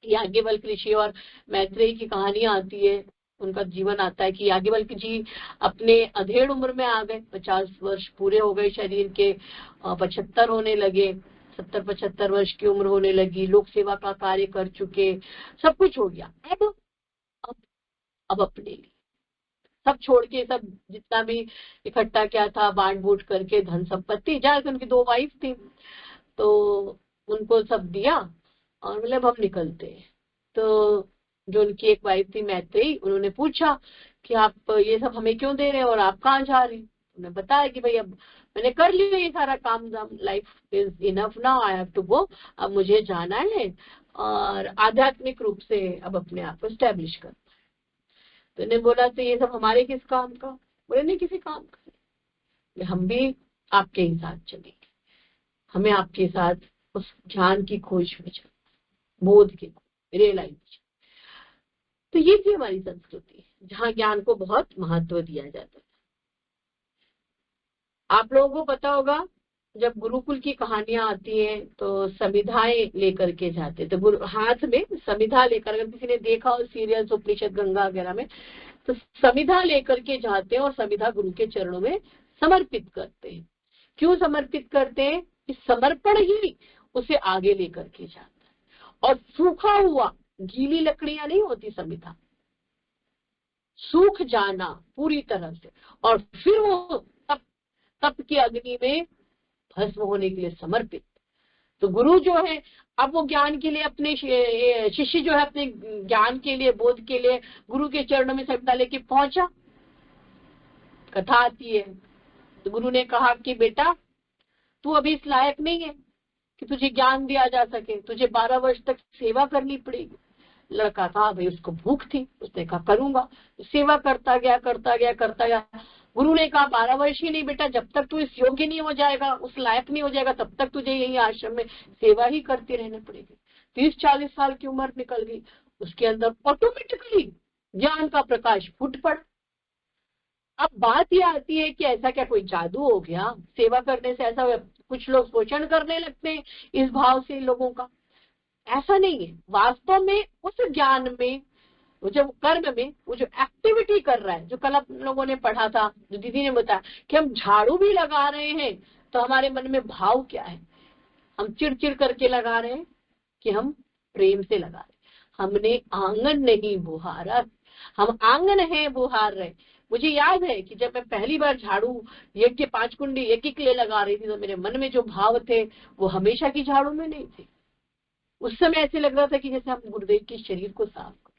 याज्ञवल्क्य ऋषि और मैत्रेयी की कहानियां आती है, उनका जीवन आता है कि याज्ञवल्क्य जी अपने अधेड़ उम्र में आ गए, 50 वर्ष पूरे हो गए, शरीर के 75 होने लगे, 70-75 वर्ष की उम्र होने लगी, लोक सेवा का कार्य कर चुके, सब कुछ हो गया। अब अब अपने लिए सब छोड़ के, सब जितना भी इकट्ठा किया था बांट बूट करके, धन संपत्ति, जहाँ उनकी 2 वाइफ थी, तो उनको सब दिया और मतलब हम निकलते हैं। तो जो उनकी एक वाइफ थी मैत्रेयी, उन्होंने पूछा कि आप ये सब हमें क्यों दे रहे हैं और आप कहाँ जा रही? उन्होंने बताया कि भाई अब मैंने कर लिया ये सारा काम धाम, life is enough now, I have to go, अब मुझे जाना है और आध्यात्मिक रूप से अब अपने आप को स्टैब्लिश करना है। तो इन्हें बोला तो ये सब हमारे किस काम का? बोले नहीं किसी काम का, हम भी आपके ही साथ चलेंगे, हमें आपके साथ उस ज्ञान की खोज में चलना, बोध की रियलाइजेशन। तो ये थी हमारी संस्कृति जहाँ ज्ञान को बहुत महत्व दिया जाता था। आप लोगों को पता होगा जब गुरुकुल की कहानियां आती हैं तो समिधाएं लेकर के जाते, तो हाथ में समिधा लेकर, अगर किसी ने देखा हो सीरियल्स उपनिषद गंगा वगैरह में, तो समिधा लेकर के जाते हैं और समिधा गुरु के चरणों में समर्पित करते हैं। क्यों समर्पित करते हैं? कि समर्पण ही उसे आगे लेकर के जाता है। और सूखा हुआ, गीली लकड़ियां नहीं होती, समिधा सूख जाना पूरी तरह से, और फिर वो तप की अग्नि में भस्म होने के लिए समर्पित। तो गुरु जो है, अब वो ज्ञान के लिए, अपने शिष्य जो है अपने ज्ञान के लिए, बोध के लिए गुरु के चरणों में समिधा लेके पहुंचा। कथा आती है तो गुरु ने कहा कि बेटा तू अभी इस लायक नहीं है कि तुझे ज्ञान दिया जा सके, तुझे 12 वर्ष तक सेवा करनी पड़ेगी, लड़का था भाई, उसको भूख थी, उसने कहा करूंगा। सेवा करता गया करता गया करता गया। गुरु ने कहा 12 वर्ष ही नहीं बेटा, जब तक तू इस योग्य नहीं हो जाएगा, उस लायक नहीं हो जाएगा, तब तक तुझे यही आश्रम में सेवा ही करती रहनी पड़ेगी। 30-40 साल की उम्र निकल गई, उसके अंदर ऑटोमेटिकली ज्ञान का प्रकाश फूट पड़ा। अब बात ये आती है कि ऐसा क्या कोई जादू हो गया सेवा करने से? ऐसा कुछ लोग शोषण करने लगते हैं इस भाव से लोगों का। ऐसा नहीं है, वास्तव में उस ज्ञान में, वो जब कर्म में वो जो एक्टिविटी कर रहा है, जो कल आप लोगों ने पढ़ा था, जो दीदी ने बताया कि हम झाड़ू भी लगा रहे हैं तो हमारे मन में भाव क्या है? हम चिड़चिड़ करके लगा रहे हैं कि हम प्रेम से लगा रहे हैं। हमने आंगन नहीं बुहारा, हम आंगन है बुहार रहे। मुझे याद है कि जब मैं पहली बार झाड़ू यज्ञ 5 कुंडी यज्ञ के लिए लगा रही थी, तो मेरे मन में जो भाव थे वो हमेशा की झाड़ू में नहीं थे। उस समय ऐसे लग रहा था कि जैसे हम गुरुदेव के शरीर को साफ करें।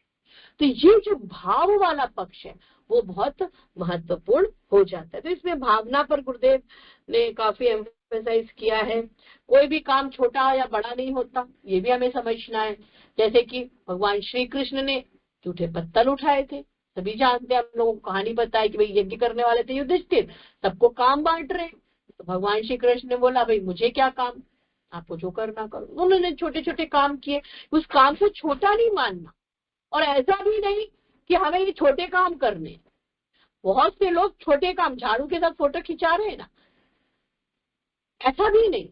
तो ये जो भाव वाला पक्ष है वो बहुत महत्वपूर्ण हो जाता है। तो इसमें भावना पर गुरुदेव ने काफी एम्फेसाइज किया है। कोई भी काम छोटा या बड़ा नहीं होता, ये भी हमें समझना है। जैसे कि भगवान श्री कृष्ण ने जूठे पत्थर उठाए थे, सभी जानते हैं, हम लोगों को कहानी बताई कि भाई यज्ञ करने वाले थे युधिष्ठिर, सबको काम बांट रहे। तो भगवान श्री कृष्ण ने बोला भाई मुझे क्या काम, आपको जो करना करो। उन्होंने छोटे छोटे काम किए, उस काम से छोटा नहीं मानना। और ऐसा भी नहीं कि हमें ये छोटे काम करने, बहुत से लोग छोटे काम झाड़ू के साथ फोटो खिंचा रहे हैं ना, ऐसा भी नहीं।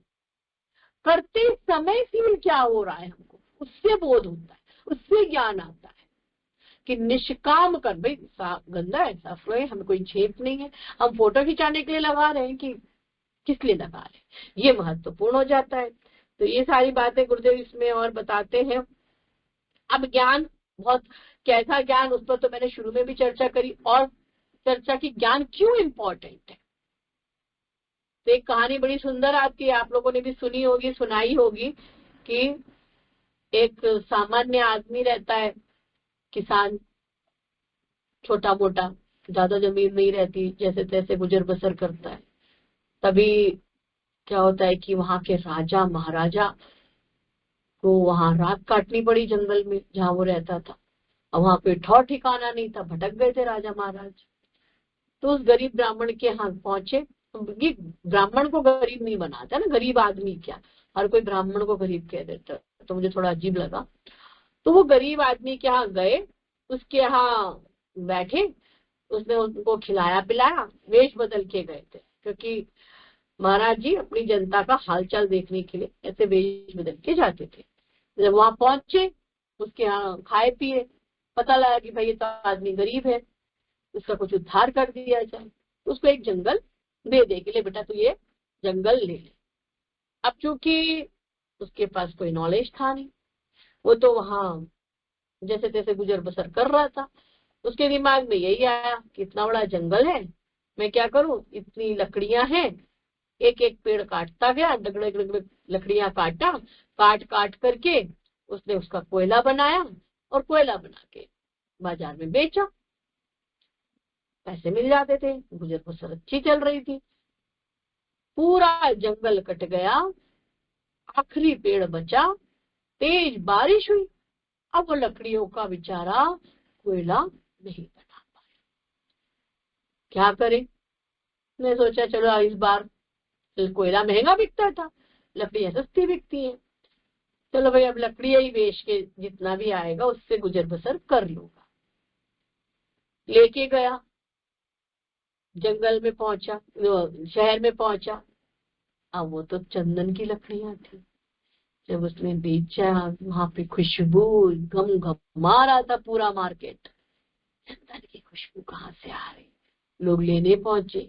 करते समय फील क्या हो रहा है हमको, उससे बोध होता है, उससे ज्ञान आता है कि निष्काम कर। भाई गंदा है, साफ है, हमें कोई झेप नहीं है, हम फोटो खिंचाने के लिए लगा रहे हैं कि किस लिए लगा रहे हैं, ये महत्वपूर्ण हो जाता है। तो ये सारी बातें गुरुदेव इसमें और बताते हैं। अब ज्ञान बहुत कैसा ज्ञान, उस पर तो मैंने शुरू में भी चर्चा करी, और चर्चा की ज्ञान क्यों इम्पोर्टेंट है। तो एक कहानी बड़ी सुंदर आती है, आप लोगों ने भी सुनी होगी, सुनाई होगी, कि एक सामान्य आदमी रहता है, किसान, छोटा मोटा, ज्यादा जमीन नहीं रहती, जैसे तैसे गुजर बसर करता है। तभी क्या होता है कि वहां के राजा महाराजा को वहां रात काटनी पड़ी जंगल में जहां वो रहता था। और वहां पे ठौर ठिकाना नहीं था, भटक गए थे राजा महाराज। तो उस गरीब ब्राह्मण के यहाँ पहुंचे। ये ब्राह्मण को गरीब नहीं बनाता ना, गरीब आदमी क्या, हर कोई ब्राह्मण को गरीब कह देता, तो मुझे थोड़ा अजीब लगा। तो वो गरीब आदमी के यहाँ गए, उसके यहाँ बैठे, उसने उनको खिलाया पिलाया, वेश बदल के गए थे, क्योंकि महाराज जी अपनी जनता का हालचाल देखने के लिए ऐसे वेश बदल के जाते थे। जब वहां पहुंचे, उसके यहाँ खाए पिए, पता लगा कि भाई ये तो आदमी गरीब है, उसका कुछ उद्धार कर दिया जाए। उसको एक जंगल दे दे के लिए, बेटा तू ये जंगल ले ले। अब चूंकि उसके पास कोई नॉलेज था नहीं, वो तो वहां जैसे तैसे गुजर बसर कर रहा था। उसके दिमाग में यही आया कि इतना बड़ा जंगल है, मैं क्या करूं, इतनी लकड़ियां हैं, एक एक पेड़ काटता गया, लकड़ियां काटा, काट काट करके उसने उसका कोयला बनाया, और कोयला बना के बाजार में बेचा, पैसे मिल जाते थे, गुजर बसर अच्छी चल रही थी। पूरा जंगल कट गया, आखिरी पेड़ बचा, तेज बारिश हुई, अब वो लकड़ियों का बेचारा कोयला नहीं बना पाया। क्या करे, मैं सोचा चलो इस बार, कोयला महंगा बिकता था, लकड़ियां सस्ती बिकती हैं, चलो भाई अब लकड़ियां ही बेच के जितना भी आएगा उससे गुजर बसर कर लूंगा। लेके गया, जंगल में पहुंचा, शहर में पहुंचा। अब वो तो चंदन की लकड़ियां थी। जब उसने बेचा, वहां पे खुशबू गम घमा रहा था पूरा मार्केट। चंदन की खुशबू कहाँ से आ रही, लोग लेने पहुंचे।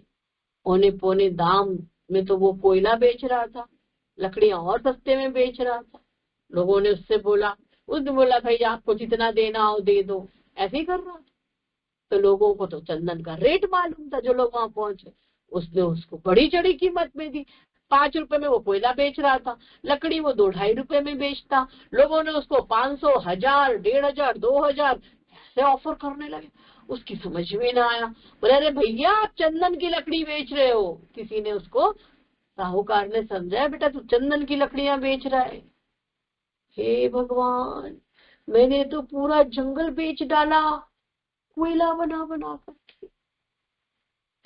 औने पौने दाम में तो वो कोयला बेच रहा था, लकड़ियां और सस्ते में बेच रहा था। लोगों ने उससे बोला, उसने बोला भाई आपको जितना देना हो दे दो, ऐसे ही कर रहा था। तो लोगों को तो चंदन का रेट मालूम था, जो लोग वहां पहुंचे, उसने उसको बड़ी चढ़ी कीमत में दी। 5 रुपए में वो कोयला बेच रहा था, लकड़ी वो 2-2.5 रुपए में बेचता। लोगों ने उसको 500, 1000, 1500, 2000 ऐसे ऑफर करने लगे। उसकी समझ में ना आया, बोले अरे भैया आप चंदन की लकड़ी बेच रहे हो। किसी ने उसको, साहूकार ने समझाया, बेटा तू चंदन की लकड़ियां बेच रहा है। हे भगवान, मैंने तो पूरा जंगल बेच डाला कोयला बना बना कर।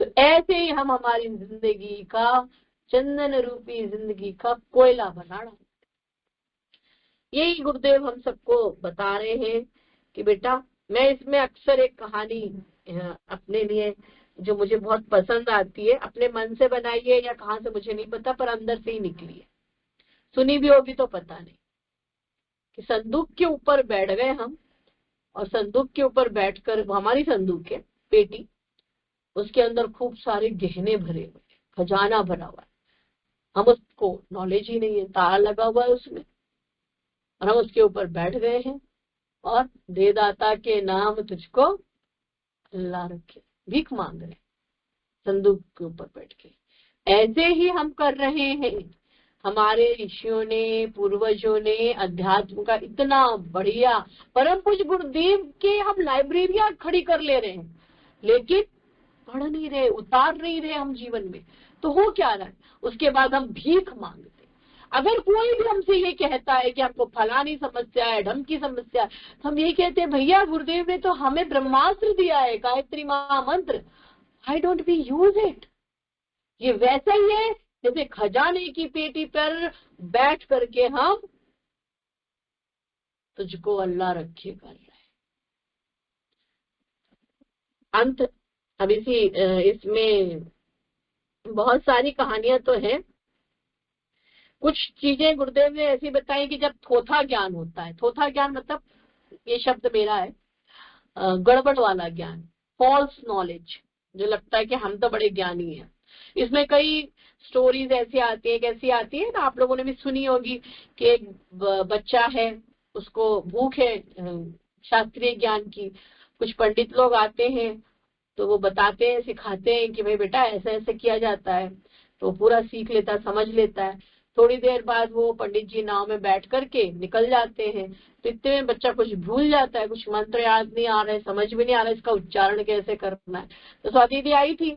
तो ऐसे ही हम हमारी जिंदगी का, चंदन रूपी जिंदगी का कोयला बना डालते। यही गुरुदेव हम सबको बता रहे हैं कि बेटा, मैं इसमें अक्सर एक कहानी अपने लिए जो मुझे बहुत पसंद आती है, अपने मन से बनाई है या कहाँ से मुझे नहीं पता, पर अंदर से ही निकली है, सुनी भी होगी तो पता नहीं, कि संदूक के ऊपर बैठ गए हम, और संदूक के ऊपर बैठकर, हमारी संदूक है पेटी, उसके अंदर खूब सारे गहने भरे हुए, खजाना भरा हुआ है, हम उसको नॉलेज ही नहीं है, ताला लगा हुआ है उसमें, और हम उसके ऊपर बैठ गए हैं, और दे दाता के नाम तुझको अल्लाह रखे, भीख मांग रहे संदूक के ऊपर बैठ के। ऐसे ही हम कर रहे हैं। हमारे ऋषियों ने, पूर्वजों ने अध्यात्म का इतना बढ़िया, परम पूज्य गुरुदेव के हम लाइब्रेरियां खड़ी कर ले रहे हैं, लेकिन पढ़ नहीं रहे, उतार नहीं रहे हम जीवन में। तो हो क्या रहा है, उसके बाद हम भीख मांगते। अगर कोई भी हमसे ये कहता है कि आपको फलानी समस्या है, ढंग की समस्या है, तो हम ये कहते हैं, भैया गुरुदेव ने तो हमें ब्रह्मास्त्र दिया है, Gayatri Mahamantra, I don't we use it. ये वैसा ही है जैसे खजाने की पेटी पर बैठ करके हम तुझको अल्लाह रखे कर रहे हैं। अंत, अब इसमें बहुत सारी कहानियां तो हैं। कुछ चीजें गुरुदेव ने ऐसी बताई कि जब थोथा ज्ञान होता है, थोथा ज्ञान मतलब, ये शब्द मेरा है, गड़बड़ वाला ज्ञान, फॉल्स नॉलेज, जो लगता है कि हम तो बड़े ज्ञानी हैं। इसमें कई स्टोरीज ऐसी आती है, कैसी आती है ना, आप लोगों ने भी सुनी होगी कि एक बच्चा है, उसको भूख है शास्त्रीय ज्ञान की। कुछ पंडित लोग आते हैं तो वो बताते हैं, सिखाते हैं कि भाई बेटा ऐसे ऐसे किया जाता है, तो पूरा सीख लेता है, समझ लेता है। थोड़ी देर बाद वो पंडित जी नाव में बैठ करके निकल जाते हैं, तो इतने में बच्चा कुछ भूल जाता है, कुछ मंत्र याद नहीं आ रहा है, समझ में नहीं आ रहा है इसका उच्चारण कैसे करना है। तो स्वाति दीदी आई थी,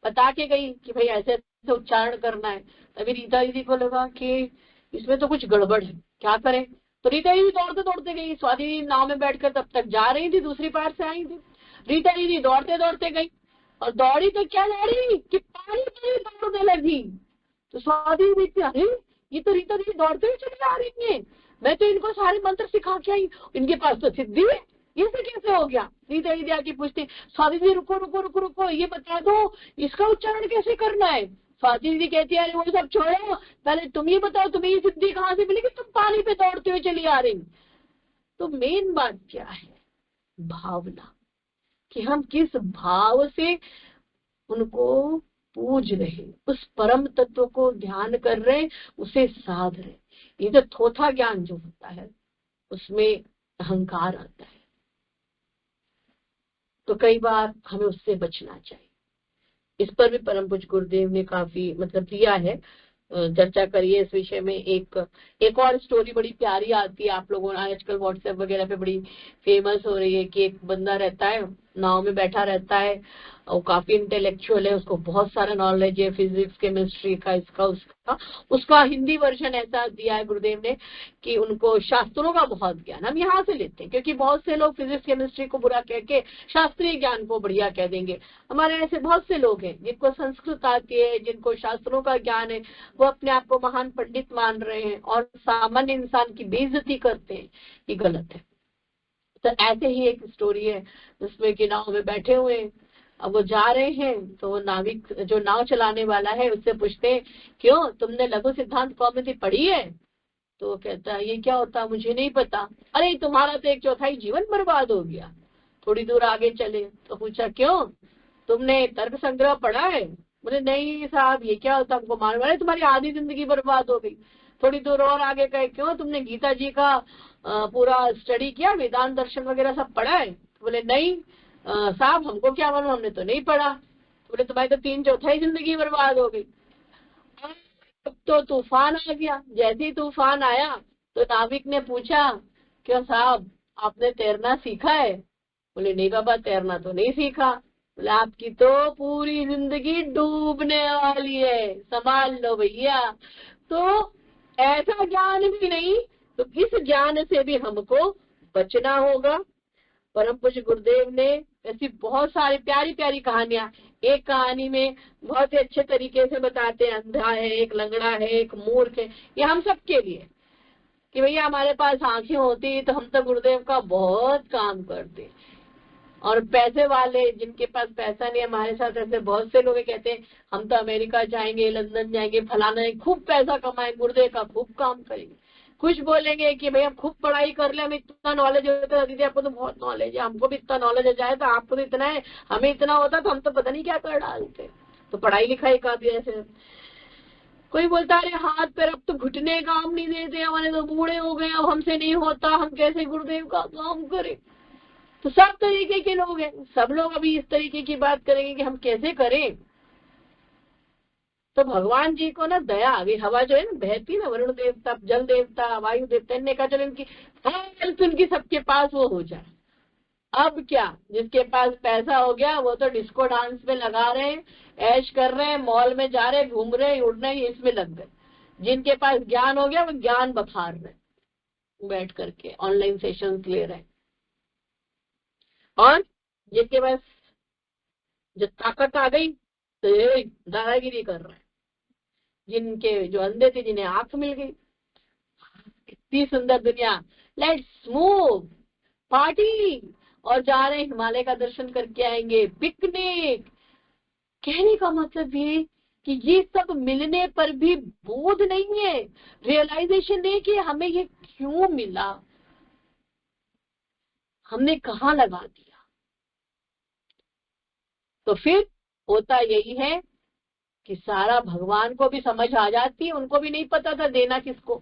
बता के गई कि भाई ऐसे ऐसे उच्चारण करना है। तभी रीता दीदी को लगा कि इसमें तो कुछ गड़बड़ है, क्या करें। तो रीता दीदी दौड़ते दौड़ते गई, स्वाति दीदी नाव में बैठकर तब तक जा रही थी, दूसरी पार से आई थी। रीता दीदी दौड़ते दौड़ते गई, और दौड़ी तो क्या दौड़ी कि पानी में दौड़ने लगी। तो स्वाति दीदी, अरे ये तो रीता दीदी दौड़ते हुए चली आ रही है, मैं तो इनको सारे मंत्र सिखा के आई, इनके पास तो सिद्धि है, ये से कैसे हो गया। रीता दीदी आके पूछती, स्वाति दीदी रुको रुको रुको रुको, ये बता दो इसका उच्चारण कैसे करना है। स्वाति दीदी कहती है, अरे वो सब छोड़ो, पहले तुम ये बताओ तुम्हें ये सिद्धि कहाँ से मिली कि तुम पानी पे दौड़ते हुए चली आ रही। तो मेन बात क्या है, भावना, कि हम किस भाव से उनको पूज रहे, उस परम तत्व को ध्यान कर रहे, उसे साध रहे। ये जो थोथा ज्ञान जो होता है उसमें अहंकार आता है, तो कई बार हमें उससे बचना चाहिए। इस पर भी परम पूज्य गुरुदेव ने काफी मतलब दिया है, चर्चा करिए इस विषय में। एक और स्टोरी बड़ी प्यारी आती है, आप लोगों ने आजकल व्हाट्सएप वगैरह पे बड़ी फेमस हो रही है, कि एक बंदा रहता है, नाव में बैठा रहता है, वो काफी इंटेलेक्चुअल है, उसको बहुत सारा नॉलेज है, फिजिक्स केमिस्ट्री का, इसका उसका। उसका हिंदी वर्जन ऐसा दिया है गुरुदेव ने कि उनको शास्त्रों का बहुत ज्ञान, हम यहाँ से लेते हैं, क्योंकि बहुत से लोग फिजिक्स केमिस्ट्री को बुरा कह के शास्त्रीय ज्ञान को बढ़िया कह देंगे। हमारे ऐसे बहुत से लोग हैं जिनको संस्कृत आती है, जिनको शास्त्रों का ज्ञान है, वो अपने आप को महान पंडित मान रहे हैं और सामान्य इंसान की बेइज्जती करते हैं, ये गलत है। तो ऐसे ही एक स्टोरी है जिसमें कि नाव में बैठे हुए, अब वो जा रहे हैं, तो वो नाविक जो नाव चलाने वाला है उससे पूछते हैं, क्यों तुमने लघु सिद्धांत कौमुदी पढ़ी है। तो वो कहता है, ये क्या होता है, मुझे नहीं पता। अरे तुम्हारा तो 1/4 जीवन बर्बाद हो गया। थोड़ी दूर आगे चले तो पूछा, क्यों तुमने तर्क संग्रह पढ़ा है। बोले नहीं साहब, ये क्या होता, हमको मालूम है, तुम्हारी आधी जिंदगी बर्बाद हो गई। थोड़ी दूर और आगे गए, क्यों तुमने गीता जी का पूरा स्टडी किया, वेदांत दर्शन वगैरह सब पढ़ा है। बोले नहीं साहब, हमको क्या मालूम, हमने तो नहीं पढ़ा। बोले तुम्हारी तो 3/4 जिंदगी बर्बाद हो गई। अब तो तूफान आ गया। जैसे ही तूफान आया तो नाविक ने पूछा, क्यों साहब आपने तैरना सीखा है। बोले नहीं बाबा, तैरना तो नहीं सीखा। बोले आपकी तो पूरी जिंदगी डूबने वाली है, संभाल लो भैया। तो ऐसा ज्ञान भी नहीं, तो इस ज्ञान से भी हमको बचना होगा। परम पूज्य गुरुदेव ने ऐसी बहुत सारी प्यारी प्यारी कहानियां, एक कहानी में बहुत ही अच्छे तरीके से बताते हैं, अंधा है, एक लंगड़ा है, एक मूर्ख है। ये हम सब के लिए कि भैया हमारे पास आंखें होती तो हम तो गुरुदेव का बहुत काम करते। और पैसे वाले जिनके पास पैसा नहीं, हमारे साथ ऐसे बहुत से लोग कहते हैं हम तो अमेरिका जाएंगे, लंदन जाएंगे, फलाना खूब पैसा कमाएंगे, गुरुदेव का खूब काम करेंगे। कुछ बोलेंगे कि भाई हम खूब पढ़ाई कर ले, हमें इतना नॉलेज होता है। दीदी आपको तो बहुत नॉलेज है, हमको भी इतना नॉलेज हो जाए तो आपको तो इतना है, हमें इतना होता तो हम तो पता नहीं क्या कर डालते। तो पढ़ाई लिखाई का भी ऐसे। कोई बोलता है हाथ पैर अब तो घुटने काम नहीं देते, हमारे तो बूढ़े हो गए, अब हमसे नहीं होता, हम कैसे गुरुदेव का काम करें। तो सब तरीके के लोग हैं, सब लोग अभी इस तरीके की बात करेंगे कि हम कैसे करें। तो भगवान जी को ना दया आ गई। हवा जो है ना बहती ना, वरुण देवता, जल देवता, वायु देवता, इनने कहा चलो इनकी हेल्थ उनकी सबके पास वो हो जाए। अब क्या, जिसके पास पैसा हो गया वो तो डिस्को डांस में लगा रहे हैं, ऐश कर रहे हैं, मॉल में जा रहे हैं, घूम रहे हैं, उड़ रहे हैं, इसमें लग गए। जिनके पास ज्ञान हो गया वो ज्ञान बखार रहे, बैठ करके ऑनलाइन सेशंस ले रहे हैं। और जिनके पास जब ताकत आ गई तो दादागिरी कर रहे हैं। जिनके जो अंधे थे, जिन्हें आंख मिल गई, कितनी सुंदर दुनिया, लेट्स मूव, पार्टी, और जा रहे हैं हिमालय का दर्शन करके आएंगे, पिकनिक। कहने का मतलब ये कि ये सब मिलने पर भी बोध नहीं है, रियलाइजेशन नहीं कि हमें ये क्यों मिला, हमने कहाँ लगा दिया। तो फिर होता यही है कि सारा भगवान को भी समझ आ जाती है, उनको भी नहीं पता था देना किसको,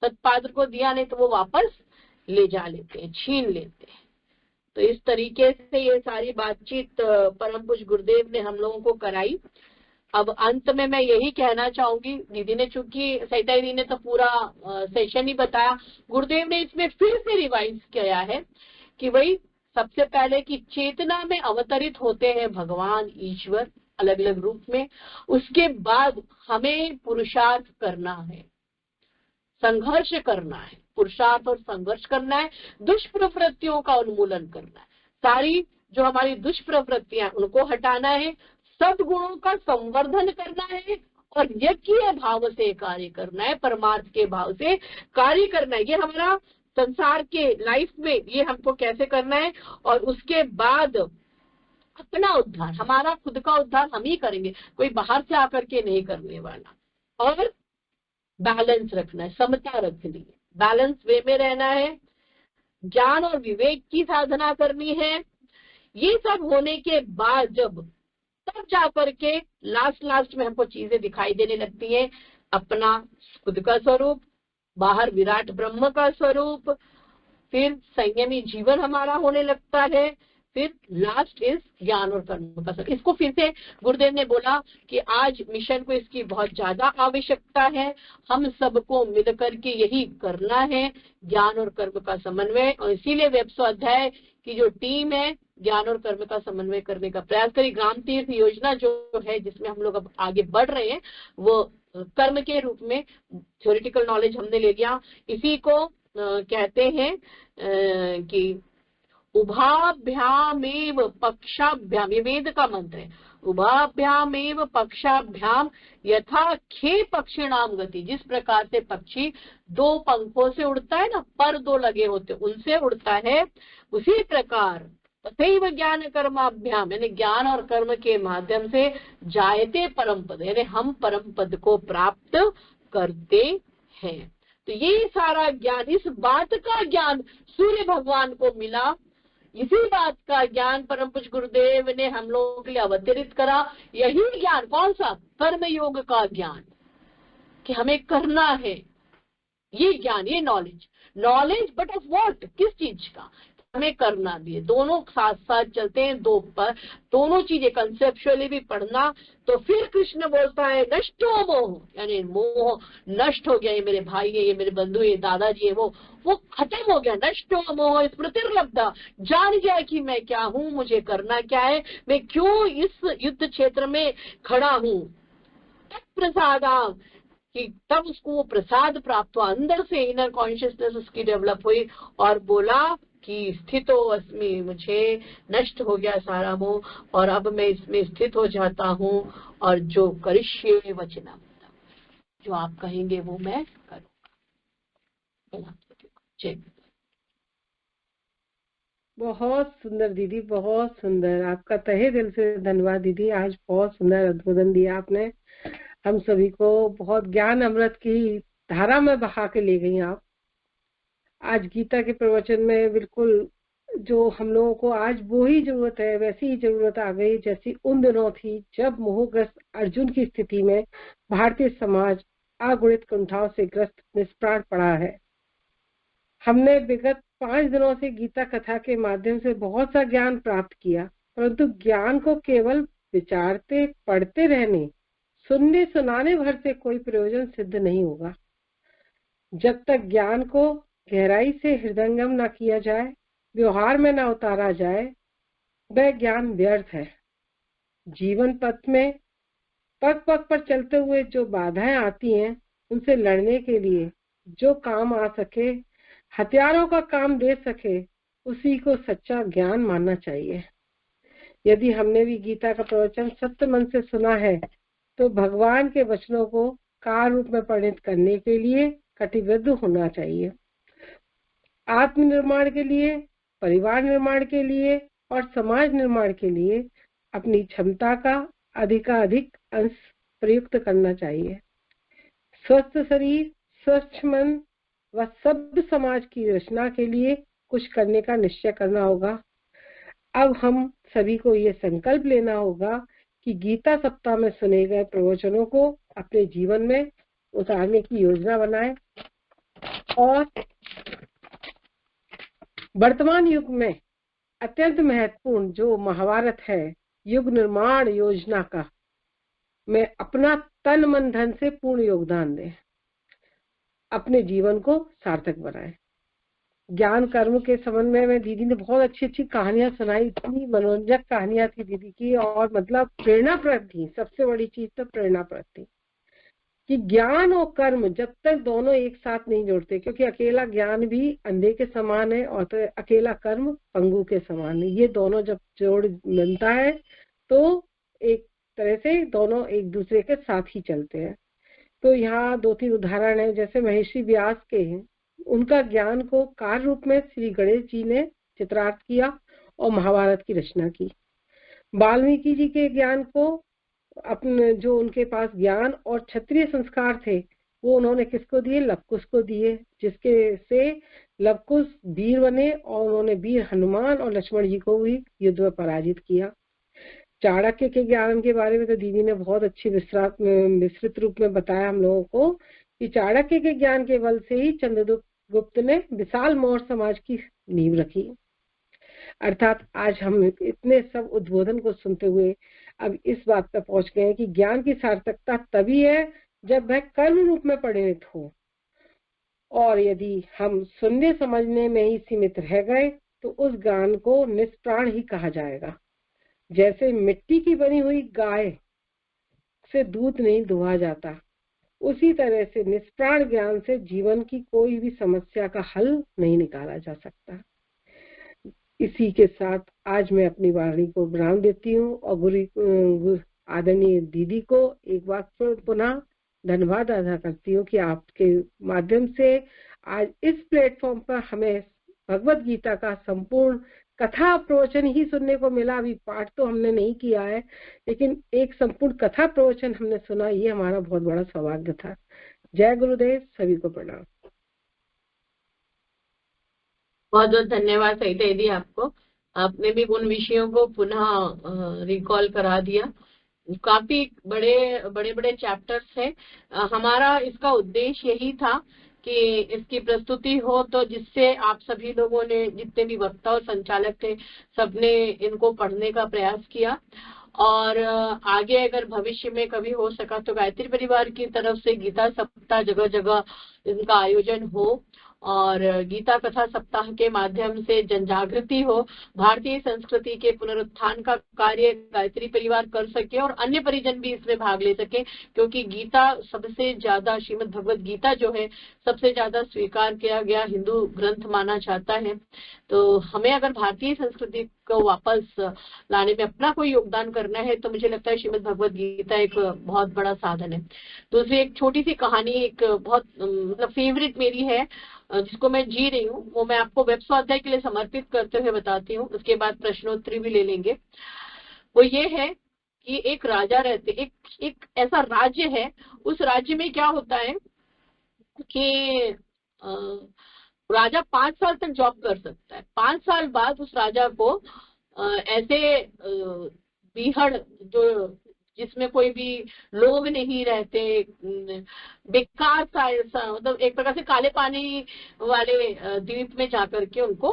सतपात्र को दिया, नहीं तो वो वापस ले जा लेते हैं, छीन लेते हैं। तो इस तरीके से ये सारी बातचीत परम पूज्य गुरुदेव ने हम लोगों को कराई। अब अंत में मैं यही कहना चाहूंगी, दीदी ने, चूंकि सहिता दीदी ने तो पूरा सेशन ही बताया, गुरुदेव ने इसमें फिर से रिवाइज किया है कि वही सबसे पहले कि चेतना में अवतरित होते हैं भगवान ईश्वर अलग अलग रूप में। उसके बाद हमें पुरुषार्थ करना है, संघर्ष करना है, पुरुषार्थ और संघर्ष करना है, दुष्प्रवृत्तियों का उन्मूलन करना है, सारी जो हमारी दुष्प्रवृत्तियां उनको हटाना है, सद्गुणों का संवर्धन करना है, और यज्ञ भाव से कार्य करना है, परमार्थ के भाव से कार्य करना है। ये हमारा संसार के लाइफ में ये हमको कैसे करना है। और उसके बाद अपना उद्धार, हमारा खुद का उद्धार हम ही करेंगे, कोई बाहर से आकर के नहीं करने वाला। और बैलेंस रखना है, समता रखनी है, बैलेंस वे में रहना है, ज्ञान और विवेक की साधना करनी है। ये सब होने के बाद तब जाकर के लास्ट में हमको चीजें दिखाई देने लगती हैं, अपना खुद का स्वरूप, बाहर विराट ब्रह्म का स्वरूप, फिर संयमी जीवन हमारा होने लगता है, फिर लास्ट इज ज्ञान और कर्म का स्वरूप। इसको फिर से गुरुदेव ने बोला कि आज मिशन को इसकी बहुत ज्यादा आवश्यकता है, हम सबको मिलकर के यही करना है, ज्ञान और कर्म का समन्वय। और इसीलिए वेब स्वाध्याय की जो टीम है ज्ञान और कर्म का समन्वय करने का प्रयास करी। ग्राम तीर्थ योजना जो है जिसमें हम लोग अब आगे बढ़ रहे हैं, वो कर्म के रूप में थ्योरेटिकल नॉलेज हमने ले लिया। इसी को कहते हैं कि उभाभ्यामेव पक्षाभ्याम, ये वेद का मंत्र है, उभाभ्यामेव पक्षाभ्याम यथा खे पक्षिणाम गति। जिस प्रकार से पक्षी दो पंखों से उड़ता है ना, पर दो लगे होते उनसे उड़ता है, उसी प्रकार तथैव ज्ञान कर्माभ्याम, यानी ज्ञान और कर्म के माध्यम से जायते परम पद, यानी हम परम पद को प्राप्त करते हैं। तो ये सारा ज्ञान, इस बात का ज्ञान सूर्य भगवान को मिला, इसी बात का ज्ञान परम पूज्य गुरुदेव ने हम लोगों के लिए अवतरित करा। यही ज्ञान कौन सा, कर्म योग का ज्ञान, कि हमें करना है, ये ज्ञान, ये नॉलेज बट ऑफ व्हाट, किस चीज का, हमें करना भी है। दोनों साथ साथ चलते हैं, दोनों चीजें कंसेप्चुअली भी पढ़ना। तो फिर कृष्ण बोलता है नष्टो मोह, यानी मोह नष्ट हो गया, ये मेरे भाई है, ये मेरे बंधु है, दादाजी है, वो खत्म हो गया। नष्टो मोह स्मृतिर्लब्धा, जान गया कि मैं क्या हूँ, मुझे करना क्या है, मैं क्यों इस युद्ध क्षेत्र में खड़ा हूँ। तत्प्रसादा, कि तब उसको वो प्रसाद प्राप्त हुआ, अंदर से इनर कॉन्शियसनेस उसकी डेवलप हुई और बोला कि स्थितो अस्मि, मुझे नष्ट हो गया सारा मोह और अब मैं इसमें स्थित हो जाता हूँ और जो करिष्ये वचनम, जो आप कहेंगे वो मैं करूँगा। जय। बहुत सुंदर दीदी, बहुत सुंदर। आपका तहे दिल से धन्यवाद दीदी। आज बहुत सुंदर उद्बोधन दिया आपने हम सभी को, बहुत ज्ञान अमृत की धारा में बहा के ले गई आप। आज गीता के प्रवचन में बिल्कुल जो हम लोगों को आज वो ही जरूरत है, वैसी ही जरूरत आ गई जैसी उन दिनों थी जब मोहग्रस्त अर्जुन की स्थिति में भारतीय समाज अगुणित कुंठाओं से ग्रस्त निष्प्राण पड़ा है। हमने विगत 5 दिनों से गीता कथा के माध्यम से बहुत सा ज्ञान प्राप्त किया, परंतु ज्ञान को केवल विचारते पढ़ते रहने, सुनने सुनाने भर से कोई प्रयोजन सिद्ध नहीं होगा। जब तक ज्ञान को गहराई से हृदयंगम न किया जाए, व्यवहार में न उतारा जाए, वह ज्ञान व्यर्थ है। जीवन पथ में पग पग पर चलते हुए जो बाधाएं आती हैं, उनसे लड़ने के लिए जो काम आ सके, हथियारों का काम दे सके, उसी को सच्चा ज्ञान मानना चाहिए। यदि हमने भी गीता का प्रवचन सत्य मन से सुना है, तो भगवान के वचनों को कार्य रूप में परिणत करने के लिए कटिबद्ध होना चाहिए। आत्मनिर्माण के लिए, परिवार निर्माण के लिए और समाज निर्माण के लिए अपनी क्षमता का अधिकाधिक अंश प्रयुक्त करना चाहिए। स्वस्थ शरीर, स्वच्छ मन व सभ्य समाज की रचना के लिए कुछ करने का निश्चय करना होगा। अब हम सभी को ये संकल्प लेना होगा कि गीता सप्ताह में सुने गए प्रवचनों को अपने जीवन में उतारने की योजना बनाएं और वर्तमान युग में अत्यंत महत्वपूर्ण जो महाभारत है, युग निर्माण योजना का, में अपना तन मन धन से पूर्ण योगदान दें, अपने जीवन को सार्थक बनाएं। ज्ञान कर्म के संबंध में दीदी ने बहुत अच्छी अच्छी कहानियां सुनाई, इतनी मनोरंजक कहानियां थी दीदी की, और मतलब प्रेरणाप्रद थी। सबसे बड़ी चीज तो प्रेरणाप्रद थी कि ज्ञान और कर्म जब तक दोनों एक साथ नहीं जुड़ते, क्योंकि अकेला ज्ञान भी अंधे के समान है और तो अकेला कर्म पंगु के समान है। ये दोनों जब जोड़ बनता है तो एक तरह से दोनों एक दूसरे के साथ ही चलते हैं। तो यहाँ 2-3 उदाहरण है, जैसे महर्षि व्यास के हैं, उनका ज्ञान को कार्य रूप में श्री गणेश जी ने चित्रार्थ किया और महाभारत की रचना की। वाल्मीकि जी के ज्ञान को अपने जो उनके पास ज्ञान और क्षत्रिय संस्कार थे, वो उन्होंने किसको दिए? लवकुश को दिए, जिसके से लवकुश वीर बने और उन्होंने वीर हनुमान और लक्ष्मण जी को भी युद्ध में पराजित किया। चाणक्य के ज्ञान के बारे में तो दीदी ने बहुत अच्छी विस्तृत रूप में बताया हम लोगों को कि चाणक्य के ज्ञान के बल से ही चंद्रगुप्त ने विशाल मौर्य समाज की नींव रखी। अर्थात आज हम इतने सब उद्बोधन को सुनते हुए अब इस बात पर पहुंच गए कि ज्ञान की सार्थकता तभी है जब वह कर्म रूप में परिणत हो, और यदि हम सुनने समझने में ही सीमित रह गए तो उस ज्ञान को निष्प्राण ही कहा जाएगा। जैसे मिट्टी की बनी हुई गाय से दूध नहीं दुहा जाता, उसी तरह से निष्प्राण ज्ञान से जीवन की कोई भी समस्या का हल नहीं निकाला जा सकता। इसी के साथ आज मैं अपनी वाणी को विराम देती हूँ और गुरु आदरणीय दीदी को एक बार पुनः धन्यवाद अदा करती हूँ कि आपके माध्यम से आज इस प्लेटफॉर्म पर हमें भगवत गीता का संपूर्ण कथा प्रवचन ही सुनने को मिला। अभी पाठ तो हमने नहीं किया है, लेकिन एक संपूर्ण कथा प्रवचन हमने सुना, ये हमारा बहुत बड़ा सौभाग्य था। जय गुरुदेव, सभी को प्रणाम। बहुत बहुत धन्यवाद सहिता दीदी आपको। आपने भी उन विषयों को पुनः रिकॉल करा दिया। काफी बड़े चैप्टर्स हैं। हमारा इसका उद्देश्य यही था कि इसकी प्रस्तुति हो, तो जिससे आप सभी लोगों ने, जितने भी वक्ता और संचालक थे, सबने इनको पढ़ने का प्रयास किया। और आगे अगर भविष्य में कभी हो सका तो गायत्री परिवार की तरफ से गीता सप्ताह जगह जगह इनका आयोजन हो और गीता कथा सप्ताह के माध्यम से जन जागृति हो, भारतीय संस्कृति के पुनरुत्थान का कार्य गायत्री परिवार कर सके और अन्य परिजन भी इसमें भाग ले सके, क्योंकि गीता सबसे ज्यादा, श्रीमद् भगवत गीता जो है सबसे ज्यादा स्वीकार किया गया हिंदू ग्रंथ माना जाता है। तो हमें अगर भारतीय संस्कृति को वापस लाने में अपना कोई योगदान करना है तो मुझे लगता है श्रीमद् भगवत गीता एक बहुत बड़ा साधन है। दूसरी एक छोटी सी कहानी, एक बहुत मतलब फेवरेट मेरी है, जिसको मैं जी रही हूँ, वो मैं आपको वेब स्वाध्याय के लिए समर्पित करते हुए बताती हूँ, उसके बाद प्रश्नोत्तरी भी ले लेंगे। वो ये है कि एक राजा रहते, एक ऐसा राज्य है, उस राज्य में क्या होता है कि राजा 5 साल तक जॉब कर सकता है। 5 साल बाद उस राजा को ऐसे बीहड़, जो जिसमें कोई भी लोग नहीं रहते, बेकार सा मतलब एक प्रकार से काले पानी वाले द्वीप में जाकर के उनको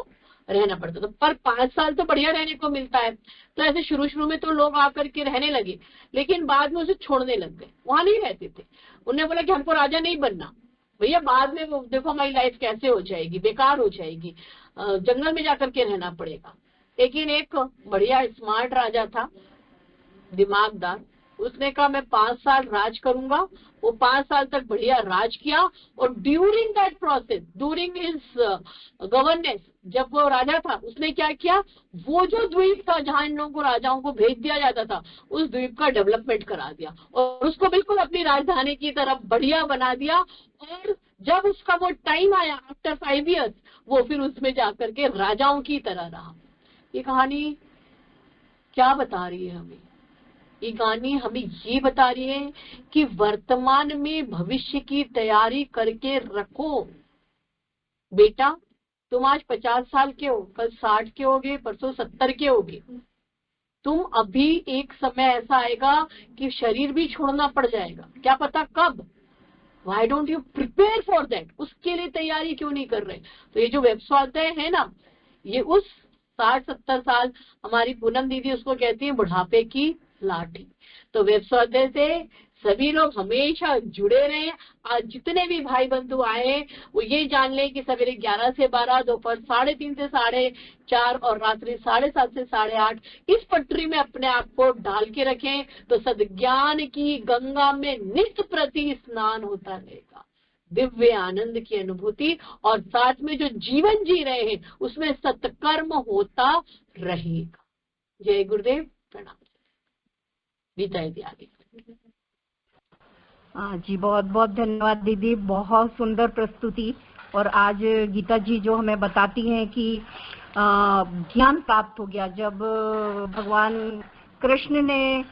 रहना पड़ता था। पर 5 साल तो बढ़िया रहने को मिलता है, तो ऐसे शुरू में तो लोग आकर के रहने लगे, लेकिन बाद में उसे छोड़ने लग गए, वहां नहीं रहते थे। उन्होंने बोला कि हमको राजा नहीं बनना भैया, बाद में देखो हमारी लाइफ कैसे हो जाएगी, बेकार हो जाएगी, जंगल में जाकर के रहना पड़ेगा। लेकिन एक बढ़िया स्मार्ट राजा था, दिमागदार, उसने कहा मैं 5 साल राज करूंगा। वो 5 साल तक बढ़िया राज किया और during that process, during his governance, जब वो राजा था उसने क्या किया, वो जो द्वीप था जहां इन लोगों को, राजाओं को भेज दिया जाता था, उस द्वीप का डेवलपमेंट करा दिया और उसको बिल्कुल अपनी राजधानी की तरफ बढ़िया बना दिया। और जब उसका वो टाइम आया आफ्टर 5 इयर्स, वो फिर उसमें जाकर के राजाओं की तरह रहा। ये कहानी क्या बता रही है हमें? ये कहानी हमें ये बता रही है कि वर्तमान में भविष्य की तैयारी करके रखो। बेटा, तुम आज 50 साल के हो, कल 60 के होगे, परसों 70 के होगे। तुम अभी एक समय ऐसा आएगा कि शरीर भी छोड़ना पड़ जाएगा, क्या पता कब। Why don't you prepare for that? उसके लिए तैयारी क्यों नहीं कर रहे? तो ये जो वेब स्वाध्याय है ना, ये उस 60-70 साल, हमारी पूनम दीदी उसको कहती है बुढ़ापे की लाठी। तो वेब स्वाध्याय से सभी लोग हमेशा जुड़े रहे। आज जितने भी भाई बंधु आए वो ये जान ले कि सवेरे 11 से 12, दोपहर 3:30 से 4:30 और रात्रि 7:30 से 8:30 इस पटरी में अपने आप को डाल के रखें, तो सद्ज्ञान की गंगा में नित्य प्रति स्नान होता रहेगा, दिव्य आनंद की अनुभूति, और साथ में जो जीवन जी रहे हैं उसमें सत्कर्म होता रहेगा। जय गुरुदेव, प्रणाम। गीता यदि आगे। जी बहुत बहुत धन्यवाद दीदी, बहुत सुंदर प्रस्तुति। और आज गीता जी जो हमें बताती हैं कि ज्ञान प्राप्त हो गया जब भगवान कृष्ण ने